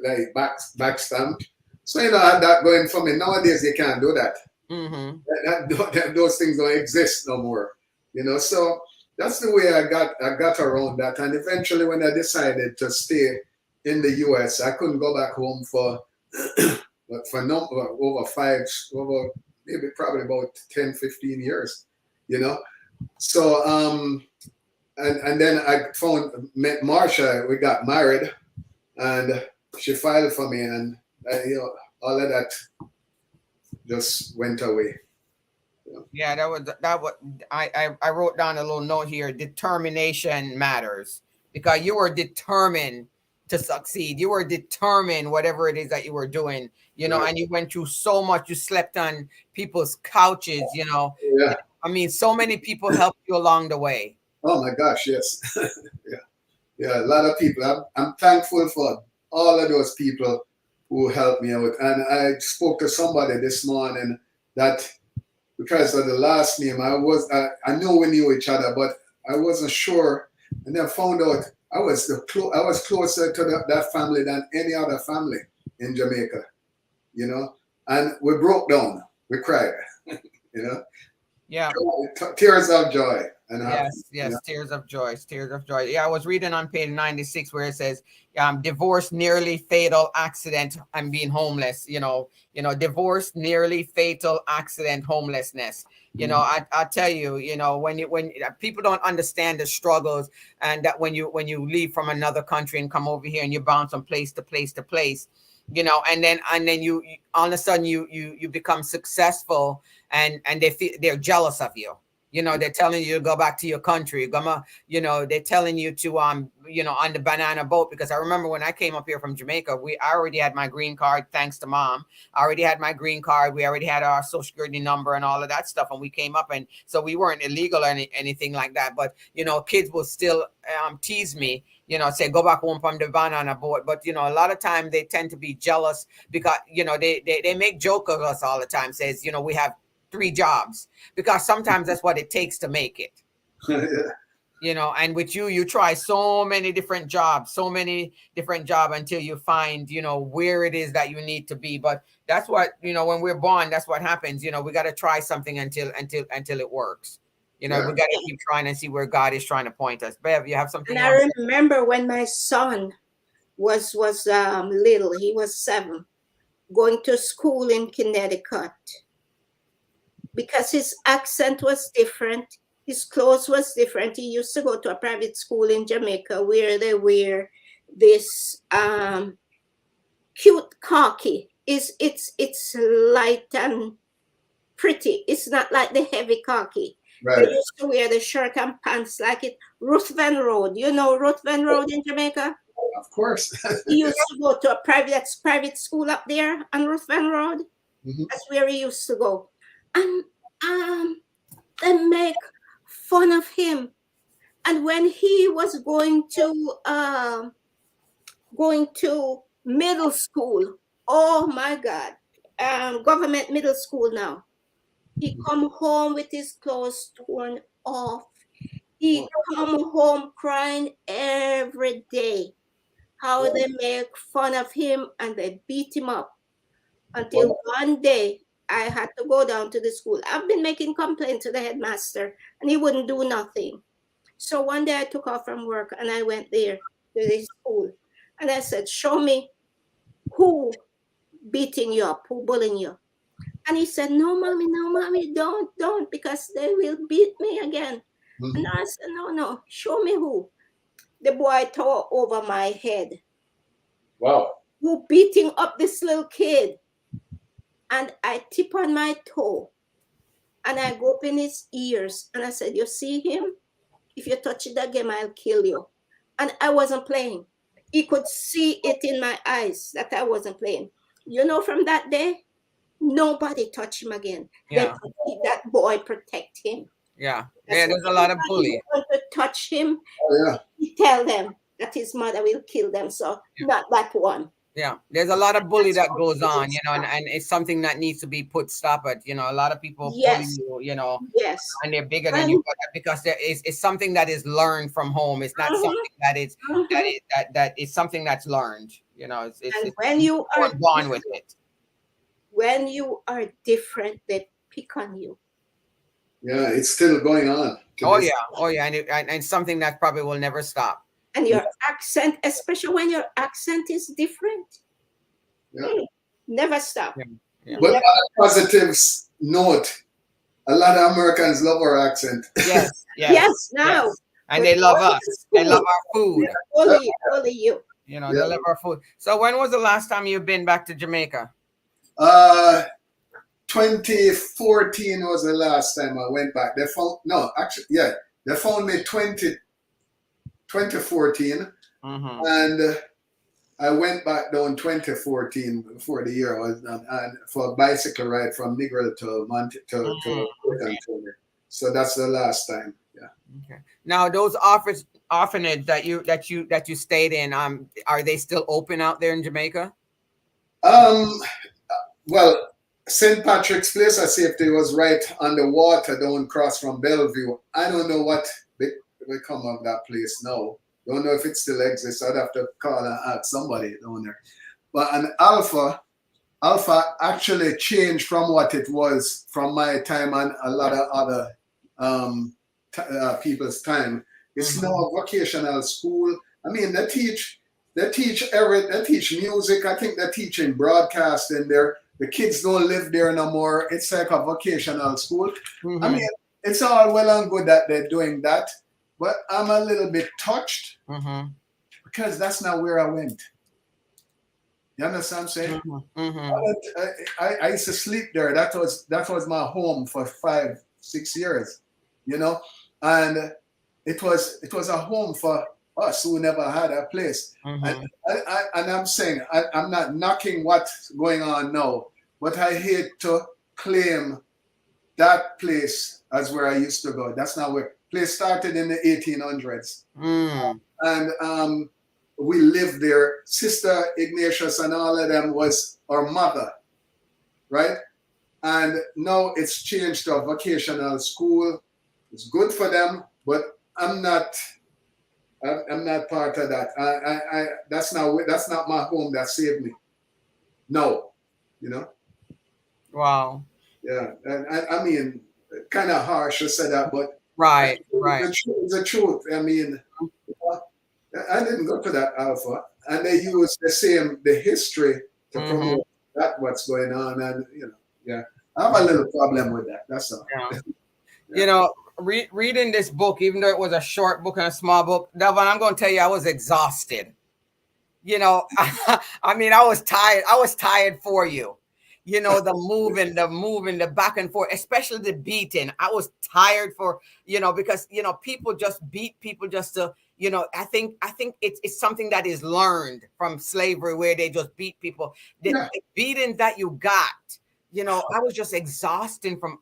like back stamped. So, I had that going for me. Nowadays, you can't do that. Mm-hmm. Those things don't exist no more, So that's the way I got around that. And eventually, when I decided to stay in the US, I couldn't go back home for over maybe probably about 10, 15 years, you know. So and then I met Marsha. We got married, and she filed for me, and all of that just went away. Yeah, that was I wrote down a little note here. Determination matters because you were determined to succeed. You were determined whatever it is that you were doing, Right. and you went through so much. You slept on people's couches. Yeah. I mean, so many people helped you along the way. Oh my gosh, yes. Yeah. Yeah, a lot of people. I'm thankful for all of those people who helped me out. And I spoke to somebody this morning that because of the last name, I know we knew each other, but I wasn't sure. And then found out I was closer to that family than any other family in Jamaica, you know. And we broke down, we cried, you know, Yeah. tears of joy and Yes, happiness. yes, tears of joy, tears of joy. Yeah, I was reading on page 96 where it says, divorce, nearly fatal accident, and being homeless. Divorce, nearly fatal accident, homelessness. I tell you, when people don't understand the struggles, and that when you leave from another country and come over here and you bounce from place to place to place, and then you all of a sudden you become successful, and they're jealous of you. They're telling you to go back to your country. They're telling you to on the banana boat, because I remember when I came up here from Jamaica, I already had my green card, thanks to mom. I already had my green card. We already had our social security number and all of that stuff, and we came up, and so we weren't illegal or anything like that. But kids will still tease me, say go back home from the banana boat. But a lot of time they tend to be jealous because they make joke of us all the time. Says we have 3 jobs, because sometimes that's what it takes to make it. And with you try so many different jobs, until you find where it is that you need to be. But that's what when we're born, that's what happens. We got to try something until it works. We got to keep trying and see where God is trying to point us. Bev, you have something And you want I to say? remember when my son was little, he was 7, going to school in Connecticut, because his accent was different, his clothes was different. He used to go to a private school in Jamaica where they wear this cute khaki. It's light and pretty. It's not like the heavy khaki. They Right. used to wear the shirt and pants like it. Ruthven Road. You know Ruthven Road in Jamaica? Of course. He used to go to a private school up there on Ruthven Road. Mhm. That's where he used to go. And they make fun of him. And when he was going to middle school, oh my God, government middle school now, he come home with his clothes torn off. He come home crying every day. How they make fun of him and they beat him up, until one day I had to go down to the school. I've been making complaint to the headmaster and he wouldn't do nothing. So one day I took off from work and I went there to the school and I said, show me who beating you up, who bullying you. And he said, no, mommy, don't, because they will beat me again. And Mhm. I said, no, show me who. The boy tore over my head, Wow. who beating up this little kid. And I tip on my toe and I go up in his ears and I said, you see him? If you touch it again, I'll kill you. And I wasn't playing. He could see it in my eyes that I wasn't playing. From that day, nobody touched him again. Yeah, That boy protect him. yeah, That's yeah. why There's a lot of anybody bully. who want to touch him, Oh, yeah. he tell them that his mother will kill them. So not that one. Yeah, there's a lot of bully That's that how goes it on, is. and it's something that needs to be put stop at. A lot of people bully Yes, you, yes. and they're bigger than When, you, because it's something that is learned from home. It's not mhm, something that is that mhm. is that is something that's learned. And It's born with it. when you are different, they pick on you. Yeah, it's still going on to Oh this. yeah, oh yeah, and something that probably will never stop. And your accent, especially when your accent is different, Yeah. never stop. Yeah, yeah. But on Never. a positive note, a lot of Americans love our accent. Yes, yes, Yes, now. yes, and But they love going to us. They love school, our food. bully you. They Yeah. love our food. So when was the last time you've been back to Jamaica? Uh, 2014 was the last time I went back. They found no, actually, yeah, they found me 2014, Mm-hmm. and I went back down 2014 before the year was done, and for a bicycle ride from Negril to Mm, Port Antonio. So that's the last time. Yeah. okay. Now those orphanage that you stayed in, are they still open out there in Jamaica? Um. Well, St. Patrick's Place, I safety was right on the water down across from Bellevue. I don't know what become of that place now. Don't know if it still exists. I'd have to call and ask somebody down there. But an Alpha actually changed from what it was from my time and a lot of other people's time. It's now Mm-hmm. a vocational school. I mean, they teach music. I think they're teaching broadcasting there. The kids don't live there no more. It's like a vocational school. I Mm-hmm. mean, it's all well and good that they're doing that, but I'm a little bit touched Mm-hmm. because that's not where I went. You understand what I'm saying? Mm-hmm. Mm-hmm. I used to sleep there. That was my home for 5 6 years, you know, and it was a home for us who never had a place. And Mm-hmm. I'm saying I'm not knocking what's going on now, but I hate to claim that place as where I used to go. That's not where place started in the 1800s, Mm. and we lived there. Sister Ignatius and all of them was our mother, right? And now it's changed to a vocational school. It's good for them, but I'm not. I'm not part of that. That's not my home that saved me. No, you know. Wow. Yeah, and I mean, kind of harsh to say that, but Right. Right. the truth is the truth. I mean, I didn't go to that Alpha, and they use the history to Mm-hmm. promote that what's going on, and yeah, I have a little problem with that. That's all. Yeah. Yeah. Reading this book, even though it was a short book and a small book, Delvon, I'm going to tell you, I was exhausted. I mean, I was tired. I was tired for you. The moving, the back and forth, especially the beating. I was tired because people just beat people just to, I think it's something that is learned from slavery where they just beat people. Yeah. The beating that you got, I was just exhausting from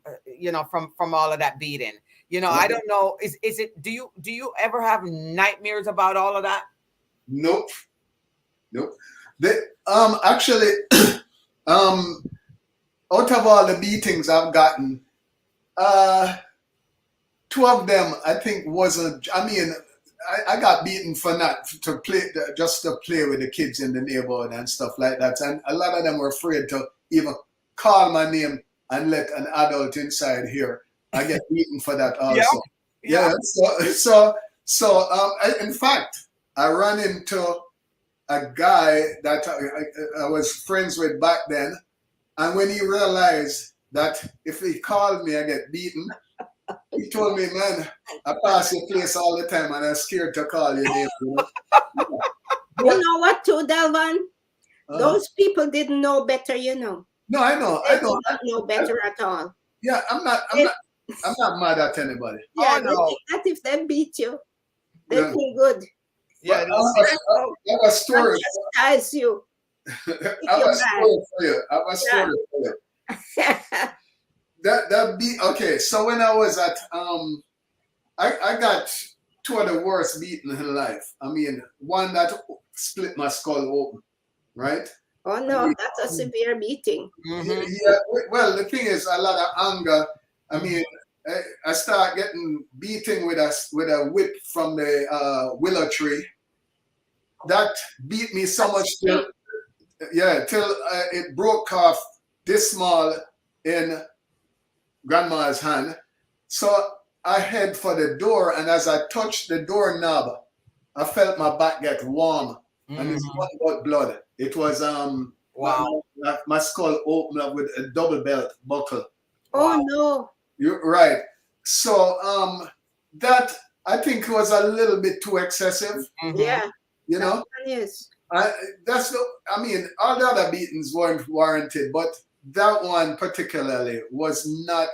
all of that beating. I Okay. don't know. Is it? Do you ever have nightmares about all of that? Nope. Nope. They, actually, um, out of all the beatings I've gotten, uh, two of them I think wasn't. I mean, I got beaten for not to play, just to play with the kids in the neighborhood and stuff like that, and a lot of them were afraid to even call my name and let an adult inside hear. I get beaten for that Yeah, also. yeah. Yeah. So in fact, I ran into a guy that I was friends with back then, and when he realized that if he called me, I get beaten, he told me, "Man, I pass your place all the time, and I'm scared to call your name." You But know what, too, Delvon? uh, Those people didn't know better. no, I know, They I did know. not know better at all. Yeah, I'm not, I'm They, not, I'm not mad at anybody. yeah, Oh they no. think that if they beat you, they Yeah. feel good. But Yeah. I have I have a Not story. chastise you I if have you're a bad. story for you. I have a story for you. Yeah. That beat. Okay, so when I was at I got two of the worst beaten in life. I mean, one that split my skull open, right? Oh I no, mean, that's a severe beating. Mm-hmm. yeah. Well, the thing is, a lot of anger. I Mm-hmm. mean, I start getting beating with a whip from the willow tree. That beat me so much till it broke off this small in grandma's hand. So I head for the door, and as I touched the doorknob, I felt my back get warm, and it's Mm-hmm. nothing but blood. It was Wow. my skull opened up with a double belt buckle. Oh Wow. no. You're right. So that I think was a little bit too excessive. Mm-hmm. Yeah, You that know, one is. I mean, all the other beatings weren't warranted, but that one particularly was not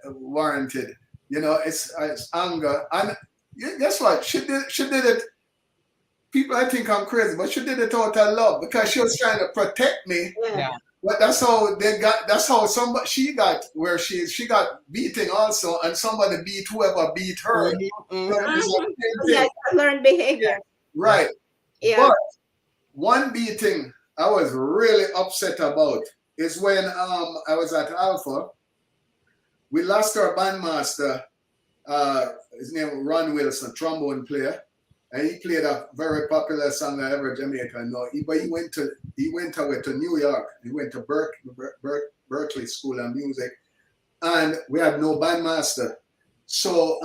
warranted. You know, it's anger. And guess what? She did it. People I think I'm crazy, but she did it out of love because she was trying to protect me. Yeah. But that's how they got. That's how somebody she got where she got beating also, and somebody beat whoever beat her. Mhm. So it's like the same Yeah, thing. learned behavior. Right. Yeah. But one beating I was really upset about is when I was at Alpha. We lost our bandmaster. His name was Ron Wilson, trombone player, and he played a very popular song that every Jamaican know. But he went away to New York. He went to Berkeley School of Music, and we had no bandmaster. So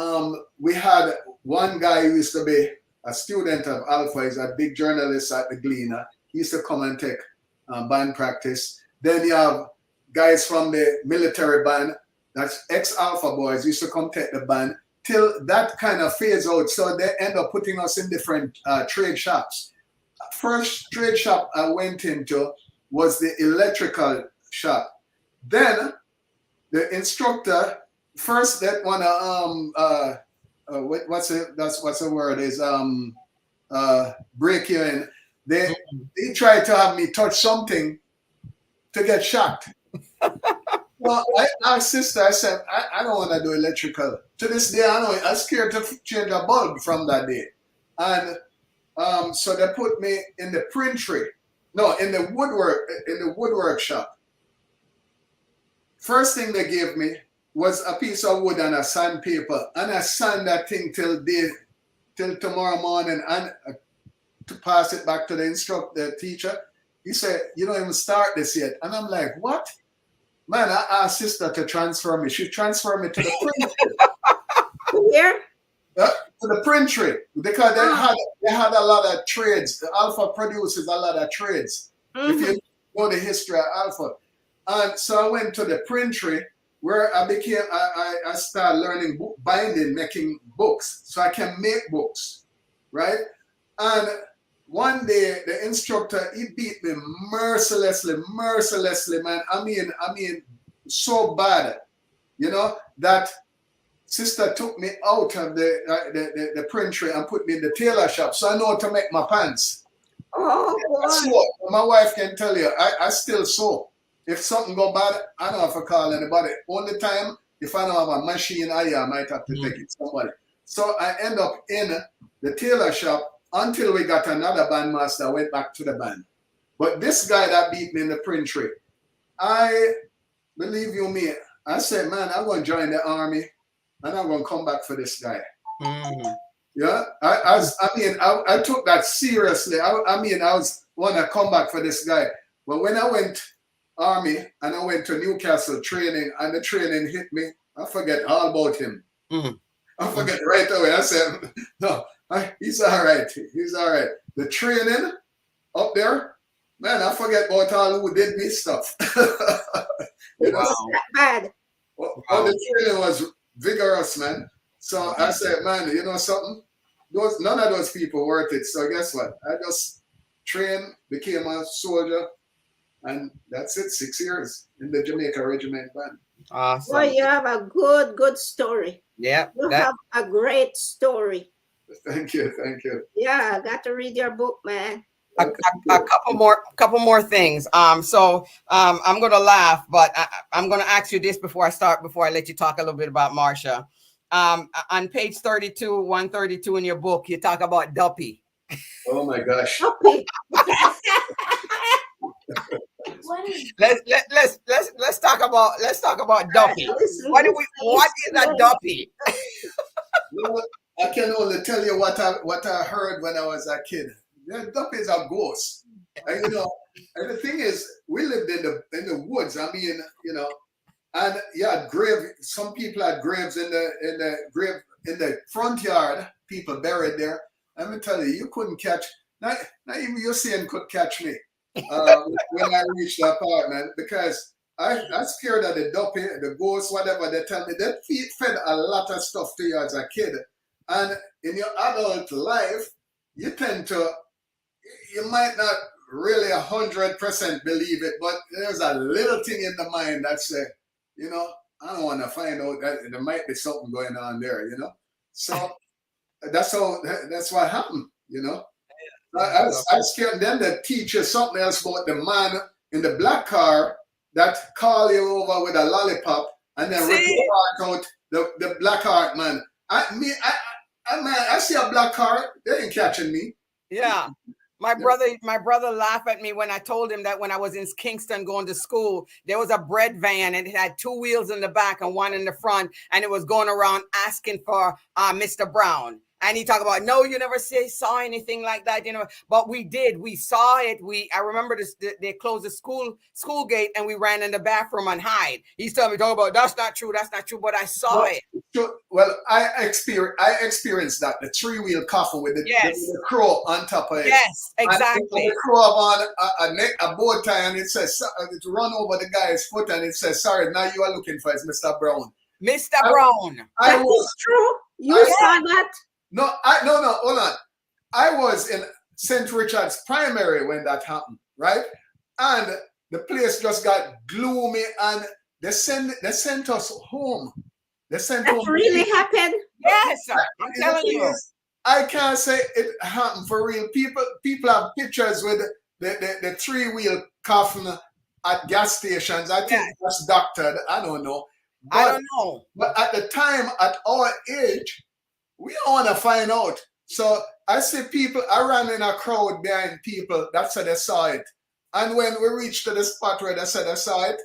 we had one guy who used to be a student of Alpha. He's a big journalist at the Gleaner. He used to come and take band practice. Then you have guys from the military band. That's ex-Alpha boys used to come take the band till that kind of phase out. So they end up putting us in different trade shops. First trade shop I went into was the electrical shop. Then the instructor first that wanna what's the word is break you in. They tried to have me touch something to get shocked. Well, I asked sister, I said, I don't want to do electrical. To this day, I know I'm scared to change a bulb from that day. And so they put me in the printery. No, in the woodwork shop. First thing they gave me was a piece of wood and a sandpaper. And I sand that thing till tomorrow morning and to pass it back to the teacher. He said, you don't even start this yet. And I'm like, what? Man, I asked sister to transfer me. She transferred me to the printery. Where? To the printery. Because they had a lot of trades. The Alpha produces a lot of trades. If you know the history of Alpha. And so I went to the printery where I started learning book binding, making books. So I can make books. Right? And one day, the instructor, he beat me mercilessly, man. I mean, so bad, you know, that sister took me out of the printery and put me in the tailor shop. So I know how to make my pants. Oh, boy. My wife can tell you, I still sew. If something go bad, I don't have to call anybody. Only time, if I don't have a machine, I might have to take it to somebody. So I end up in the tailor shop. Until we got another bandmaster, I went back to the band. But this guy that beat me in the printery, I believe you me, I said, man, I'm going to join the army and I'm going to come back for this guy. Yeah, I took that seriously. I was want to come back for this guy. But when I went army and I went to Newcastle training and the training hit me, I forget all about him. I forget right away. I said, no. He's all right. He's all right. The training up there, man, I forget about all who did me stuff. it was that bad. Well, the training was vigorous, man. So I said, man, you know something? None of those people worth it. So guess what? I just trained, became a soldier, and that's it. 6 years in the Jamaica Regiment Band. Awesome. Well, you have a good story. Yeah. You have a great story. Thank you. Yeah, I got to read your book, man. A couple more things. So I'm gonna laugh, but I'm gonna ask you this before I let you talk a little bit about Marsha. On page 132 in your book, you talk about Duppy. Oh my gosh. Duppy. Let's talk about Duppy. What is a Duppy? I can only tell you what I heard when I was a kid. The Duppy is a ghost. And, you know, and the thing is, we lived in the woods. I mean, you know, and yeah, some people had graves in the front yard, people buried there. Let me tell you couldn't catch, not even your saying could catch me when I reached the apartment, because I'm scared of the Duppy, the ghost, whatever they tell me. They fed a lot of stuff to you as a kid. And in your adult life, you might not really 100% believe it, but there's a little thing in the mind that say, you know, I don't want to find out that there might be something going on there, you know. So that's what happened, you know. I scared them to teach you something else about the man in the black car that call you over with a lollipop and then rip your heart out, the black heart man. I see a black car, they ain't catching me. Yeah. My brother laughed at me when I told him that when I was in Kingston going to school, there was a bread van and it had two wheels in the back and one in the front, and it was going around asking for Mr. Brown. And he talked about, no, you never saw anything like that, you know. But we did. We saw it. I remember this. They closed the school gate, and we ran in the bathroom and hide. He's telling me, talking about, that's not true. That's not true. But I saw it. Well, I experienced that, the three-wheel coffin with the crow on top of it. Yes, exactly. And the crow on a bow tie, and it says, it run over the guy's foot, and it says, sorry, now you are looking for is Mr. Brown. Mr. Brown. That is true. You saw that? No, hold on. I was in St. Richard's Primary when that happened, right? And the place just got gloomy, and they sent us home. They sent that home. Really happened? Yes, I'm telling you. I can't say it happened for real. People have pictures with the three-wheel coffin at gas stations. I think that's doctored. I don't know. I don't know. But at the time, at our age, we don't want to find out. So I see people, I ran in a crowd behind people. That's how they saw it. And when we reached to the spot where they said they saw it,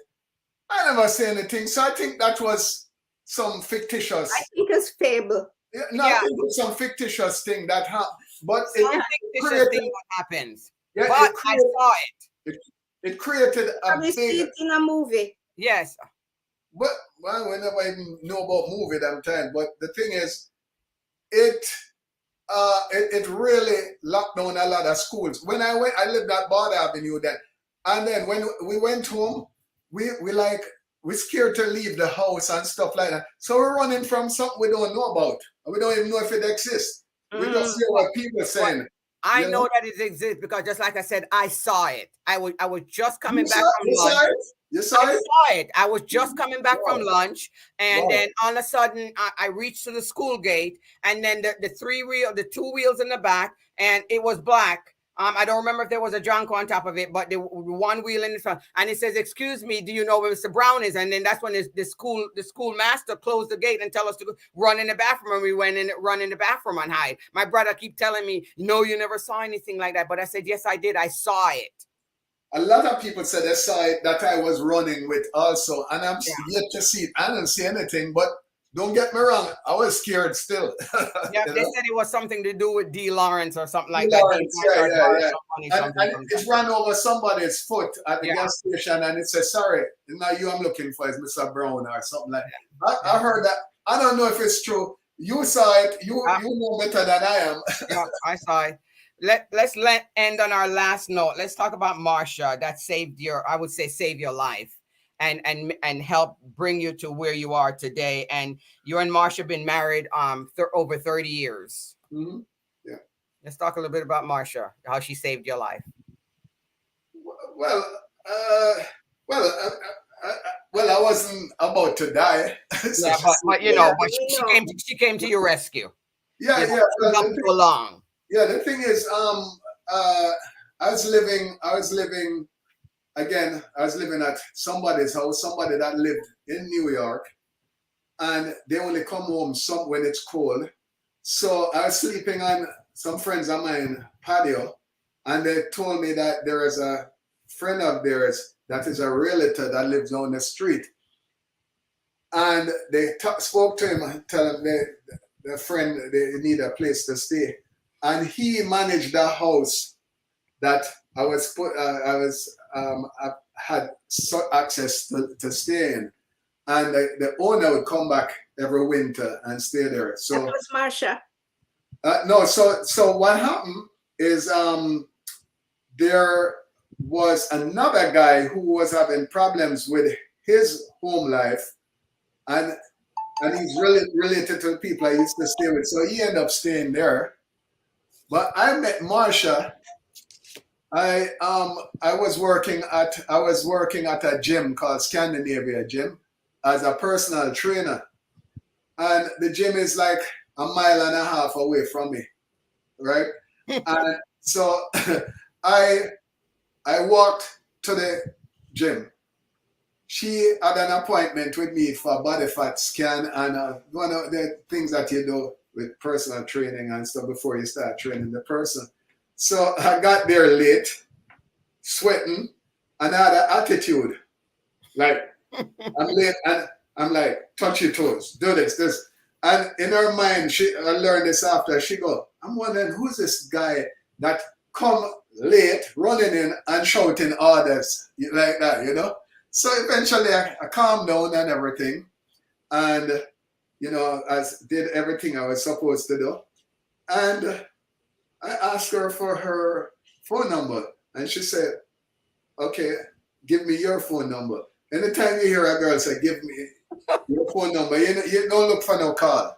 I never say anything. So I think that was some fictitious. I think it's fable. It was some fictitious thing that happened. But fictitious thing that happens. Yeah, but I saw it. It created a big. See it in a movie. Yes. But well, we never even know about movie that time. But the thing is, it really locked down a lot of schools. When I lived at Bard Avenue then, and then when we went home, we scared to leave the house and stuff like that. So we're running from something we don't know about. We don't even know if it exists. We just hear what people are saying. I know that it exists because, just like I said, I saw it. I was just coming back from lunch. You saw it? I saw it. I was just coming back from lunch, and then all of a sudden, I reached to the school gate, and then the two wheels in the back, and it was black. I don't remember if there was a Jonko on top of it, but the one wheel in the front, and it says, "Excuse me, do you know where Mr. Brown is?" And then that's when the school master closed the gate and tell us to run in the bathroom, and we run in the bathroom and hide. My brother keep telling me, "No, you never saw anything like that," but I said, "Yes, I did. I saw it." A lot of people said they saw it that I was running with also, and I'm yet to see it. I didn't see anything, but don't get me wrong, I was scared still. Yeah, they said it was something to do with D. Lawrence or something like Lawrence, that. And it ran over somebody's foot at the gas station, and it said, "Sorry, now you I'm looking for is Mr. Brown," or something like that. I heard that. I don't know if it's true. You saw it. You know better than I am. Yeah, I saw it. Let's end on our last note. Let's talk about Marsha that saved your life and help bring you to where you are today. And you and Marsha been married over 30 years. Mm-hmm. Yeah. Let's talk a little bit about Marsha, how she saved your life. Well, I wasn't about to die. So but she came to your rescue. Yeah, helped you along. Yeah, the thing is, I was living at somebody's house, somebody that lived in New York, and they only come home when it's cold. So I was sleeping on some friends of mine patio, and they told me that there is a friend of theirs that is a realtor that lives on the street. And they spoke to him and tell him the friend they need a place to stay. And he managed the house that I had access to stay in, and the owner would come back every winter and stay there. So that was Marsha. No, so what happened is there was another guy who was having problems with his home life, and he's really related to the people I used to stay with. So he ended up staying there. But I met Marsha I was working at a gym called Scandinavia Gym as a personal trainer, and the gym is like a mile and a half away from me, right? And so I I walked to the gym. She had an appointment with me for a body fat scan and one of the things that you do with personal training and stuff before you start training the person. So I got there late, sweating, and I had an attitude. Like, I'm late and I'm like, touch your toes, do this. And in her mind, I learned this after. She go, I'm wondering who's this guy that come late, running in and shouting orders like that, you know? So eventually I calmed down and everything. And, I did everything I was supposed to do. And I asked her for her phone number. And she said, okay, give me your phone number. Anytime you hear a girl say, give me your phone number, you don't look for no call,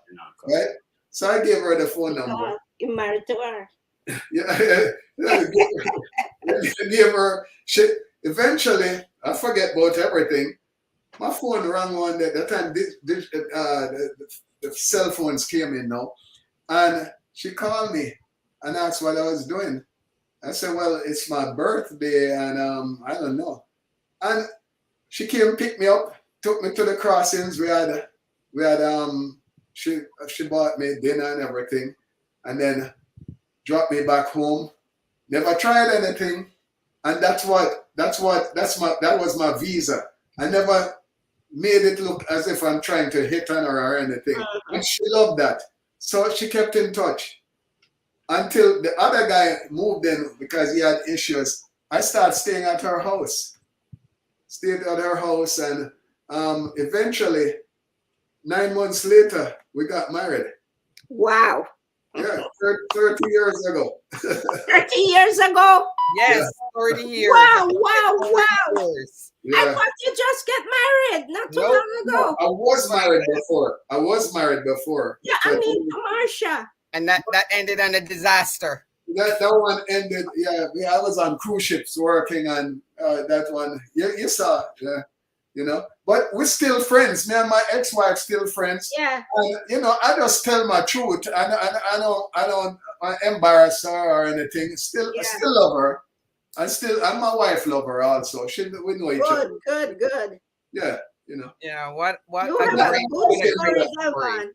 right? So I gave her the phone number. You married to her. Yeah, gave her, eventually, I forget about everything. My phone rang one day. That time, the cell phones came in now. And she called me and asked what I was doing. I said, well, it's my birthday and I don't know. And she came pick me up, took me to the crossings. She bought me dinner and everything, and then dropped me back home. Never tried anything, and that was my visa. I never made it look as if I'm trying to hit on her or anything, and she loved that. So she kept in touch until the other guy moved in because he had issues. I started staying at her house. Stayed at her house, and eventually, 9 months later, we got married. Wow. Yeah, 30 years ago. 30 years ago? Yes, 30 years. Wow. Years. Yeah. I thought you just get married not too long ago. I was married before. Yeah, I mean, Marsha. And that ended in a disaster. That one ended, yeah, I was on cruise ships working on that one. You saw, yeah, but we're still friends. Me and my ex-wife still friends. Yeah. And, I just tell my truth. I don't embarrass her or anything. I still love her. I'm my wife lover also. We know each other. Good. Yeah, Yeah, what You a have a great good story, story. Delvon.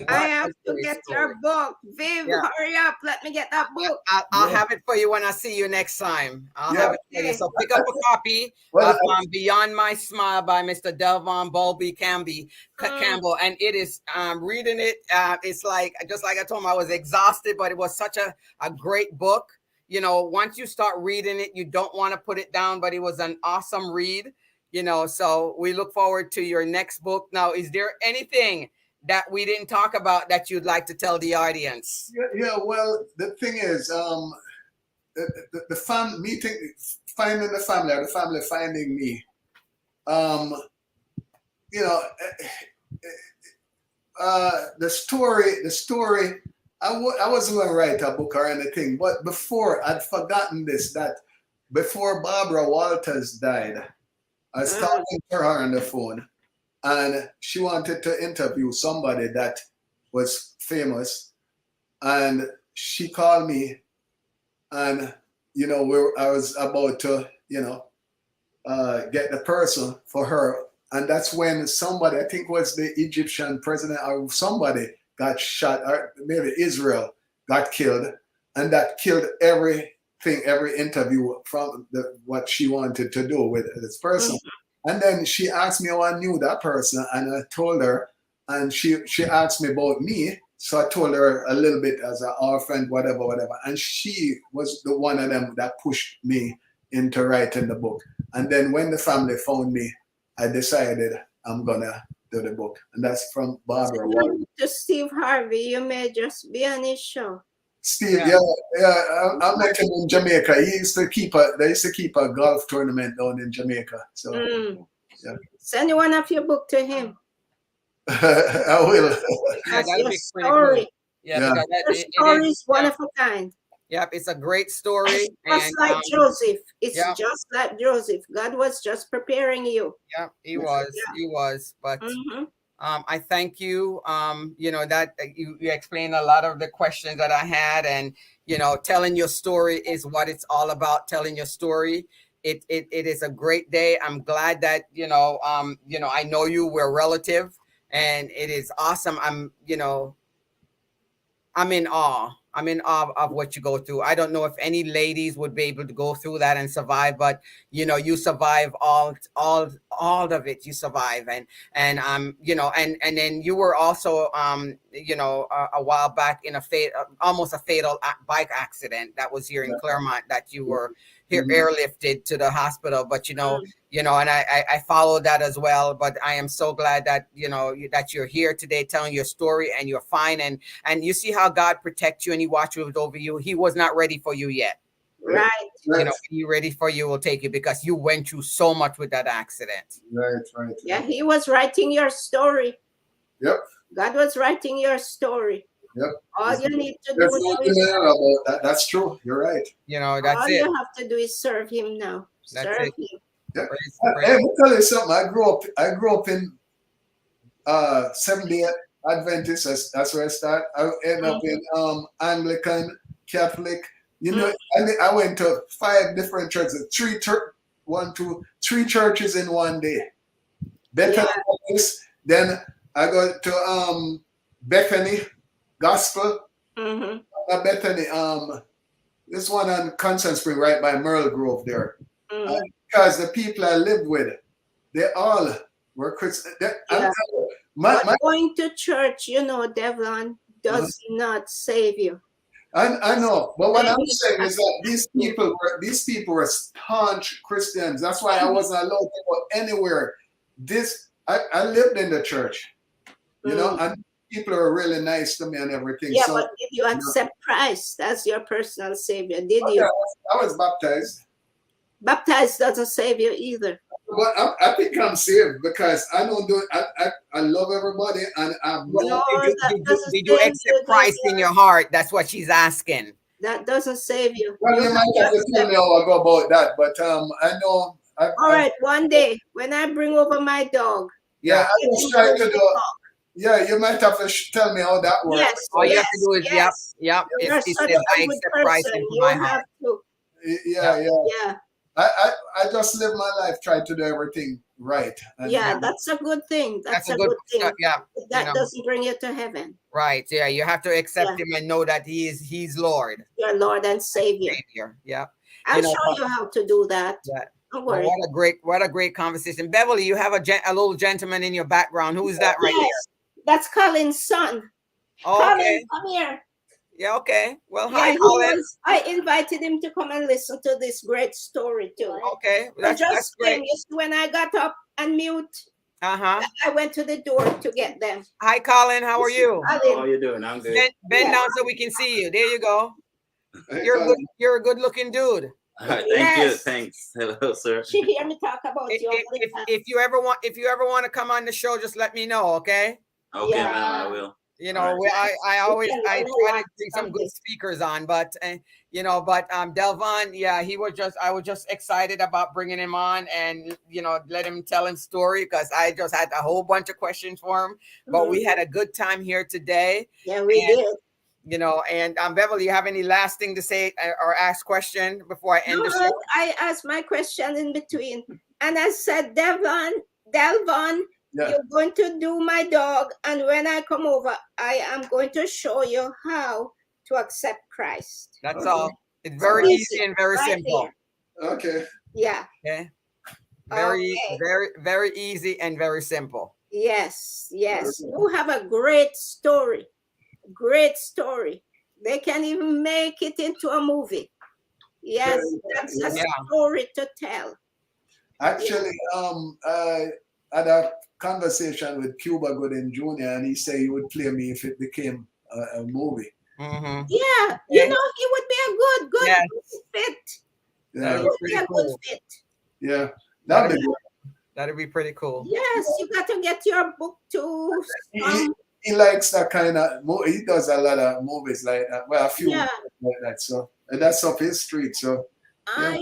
I have to get your book. Viv, hurry up. Let me get that book. I'll have it for you when I see you next time. I'll have it for you. So pick up a copy of Beyond My Smile by Mr. Delvon Bulby Campbell. And it is reading it. It's like, just like I told him, I was exhausted, but it was such a great book. Once you start reading it, you don't want to put it down, but it was an awesome read. So we look forward to your next book. Now, is there anything that we didn't talk about that you'd like to tell the audience? Yeah. Well, the thing is, the meeting, finding the family, or the family finding me. The story. I wasn't going to write a book or anything, but before I'd forgotten this. That before Barbara Walters died, I was talking to her on the phone. And she wanted to interview somebody that was famous. And she called me and, I was about to, get the person for her. And that's when somebody, I think was the Egyptian president or somebody, got shot, or maybe Israel got killed. And that killed every interview from what she wanted to do with this person. And then she asked me how I knew that person, and I told her, and she asked me about me. So I told her a little bit as an orphan, whatever. And she was the one of them that pushed me into writing the book. And then when the family found me, I decided I'm gonna do the book. And that's from Barbara. To Steve Harvey, you may just be on his show. Steve, yeah, I met him in Jamaica. They used to keep a golf tournament down in Jamaica. So yeah. Send one of your book to him. I will. That's your story. Yeah. Your story is one of a kind. Yep, it's a great story, Just and like Joseph. It's yeah, just like Joseph. God was just preparing you. yeah, Yeah. he was, but Mm-hmm. I thank you. That you explained a lot of the questions that I had, and telling your story is what it's all about. Telling your story. It is a great day. I'm glad that I know you. We're relative, and it is awesome. I'm in awe. I'm in awe of what you go through. I don't know if any ladies would be able to go through that and survive, but you survive all of it. You survive, and then you were also a while back in almost a fatal bike accident that was here in Claremont that you were here airlifted to the hospital, but and I followed that as well. But I am so glad that that you're here today telling your story and you're fine, and you see how God protects you and He watches over you. He was not ready for you yet. Right. When He's ready for you, will take you because you went through so much with that accident. Right. Yeah, He was writing your story. Yep. God was writing your story. Yep. All you need to do There's now nothing is about that. That's true. You're right. That's all it. you have to do is serve Him now. That's Serve it. Him. Yep. Praise. Hey, let me tell you something. I grew up in Seventh-day Adventist. That's where I start. I ended up in Anglican, Catholic. I went to 5 different churches. Three churches in one day. Bethany Baptist. Then I go to Bethany Gospel. Bethany. This one on Constant Spring, right by Merle Grove there. Because the people I lived with, they all were Christian. But going to church, Delvon, does not save you. I know, but what I'm saying is that these people were staunch Christians. That's why I wasn't allowed to go anywhere. I lived in the church, and people are really nice to me and everything. Yeah, so, but did you accept Christ as your personal savior? Did you? I was baptized. Baptized doesn't save you either. But I think I'm saved because I don't do it. I love everybody, and I'm did you accept Christ in your heart? That's what she's asking. That doesn't save you. Well, you might have to tell me how I go about that, but I know. All right, one day when I bring over my dog. Yeah, I was trying to do. Yeah, you might have to tell me how that works. Yes, all you have to do is yep. You're It such says, a I good accept person. Christ into You my have heart. to. Yeah. I just live my life trying to do everything right. Yeah, that's a good thing. That's a good thing. Yeah, that doesn't bring you to heaven. Right. Yeah, you have to accept Him and know that He's Lord. Your Lord and Savior. Yeah. I'll show you how to do that. Yeah. Don't worry. What a great conversation. Beverly, you have a little gentleman in your background. Who is that right there? That's Colin's son. Oh, okay. Colin, come here. Yeah, okay. Well, hi, Colin. I invited him to come and listen to this great story too. Okay, that's great. When I got up and mute, I went to the door to get them. Hi, Colin. How are you? How are you doing? I'm good. Bend down so we can see you. There you go. You're a good-looking dude. Thank you. Thanks. Hello, sir. She hear me talk about you. If you ever want to come on the show, just let me know. Okay. Okay, man. I will. I always try to bring some good speakers on, but Delvon, I was just excited about bringing him on and let him tell his story because I just had a whole bunch of questions for him, but we had a good time here today. Yeah, we did. And Beverly, you have any last thing to say or ask question before I end the show? I asked my question in between, and I said, Delvon. Yeah. You're going to do my dog, and when I come over, I am going to show you how to accept Christ. That's all. It's very easy and very simple. There. Okay. Yeah. Okay. Very easy and very simple. Yes. You have a great story. Great story. They can even make it into a movie. Yes, that's a story to tell. Actually, I had a conversation with Cuba Gooding Jr. and he said he would play me if it became a movie. Mm-hmm. Yeah, he would be a good fit. Yeah, he would be a good fit. Yeah, that'd be pretty cool. Yes, you got to get your book too. He likes that kind of movie. He does a lot of movies like that. Well, a few. Yeah, like that. So and that's up his street. So yeah.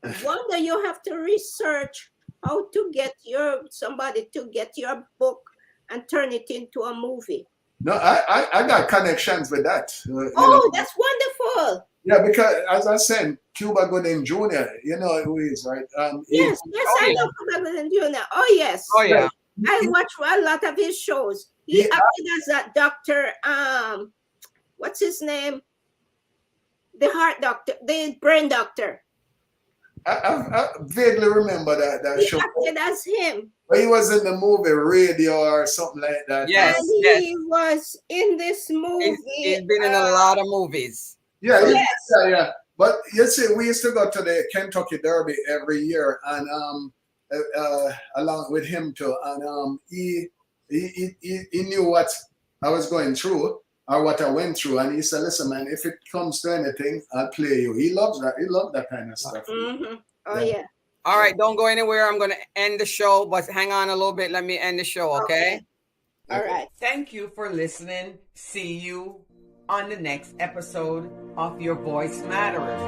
I wonder you have to research how to get somebody to get your book and turn it into a movie. No, I got connections with that. That's wonderful. Yeah, because as I said, Cuba Gooding Jr., you know who he is, right? Yes, I know Campbell and Junior. Oh yes. Oh yeah. I watch a lot of his shows. He acted as that doctor. What's his name? The heart doctor, the brain doctor. I vaguely remember that He show. acted as him. But he was in the movie Radio or something like that. Yes, And yes. he was in this movie. He's been in a lot of movies. Yeah, Yes. yeah. But you see, we used to go to the Kentucky Derby every year, and along with him too. And he knew what I was going through or what I went through, and he said, "Listen, man, if it comes to anything, I'll play you." He loves that. He loved that kind of stuff. Mm-hmm. Oh yeah. All right, don't go anywhere. I'm going to end the show, but hang on a little bit. Let me end the show, okay? All right. Thank you for listening. See you on the next episode of Your Voice Matters.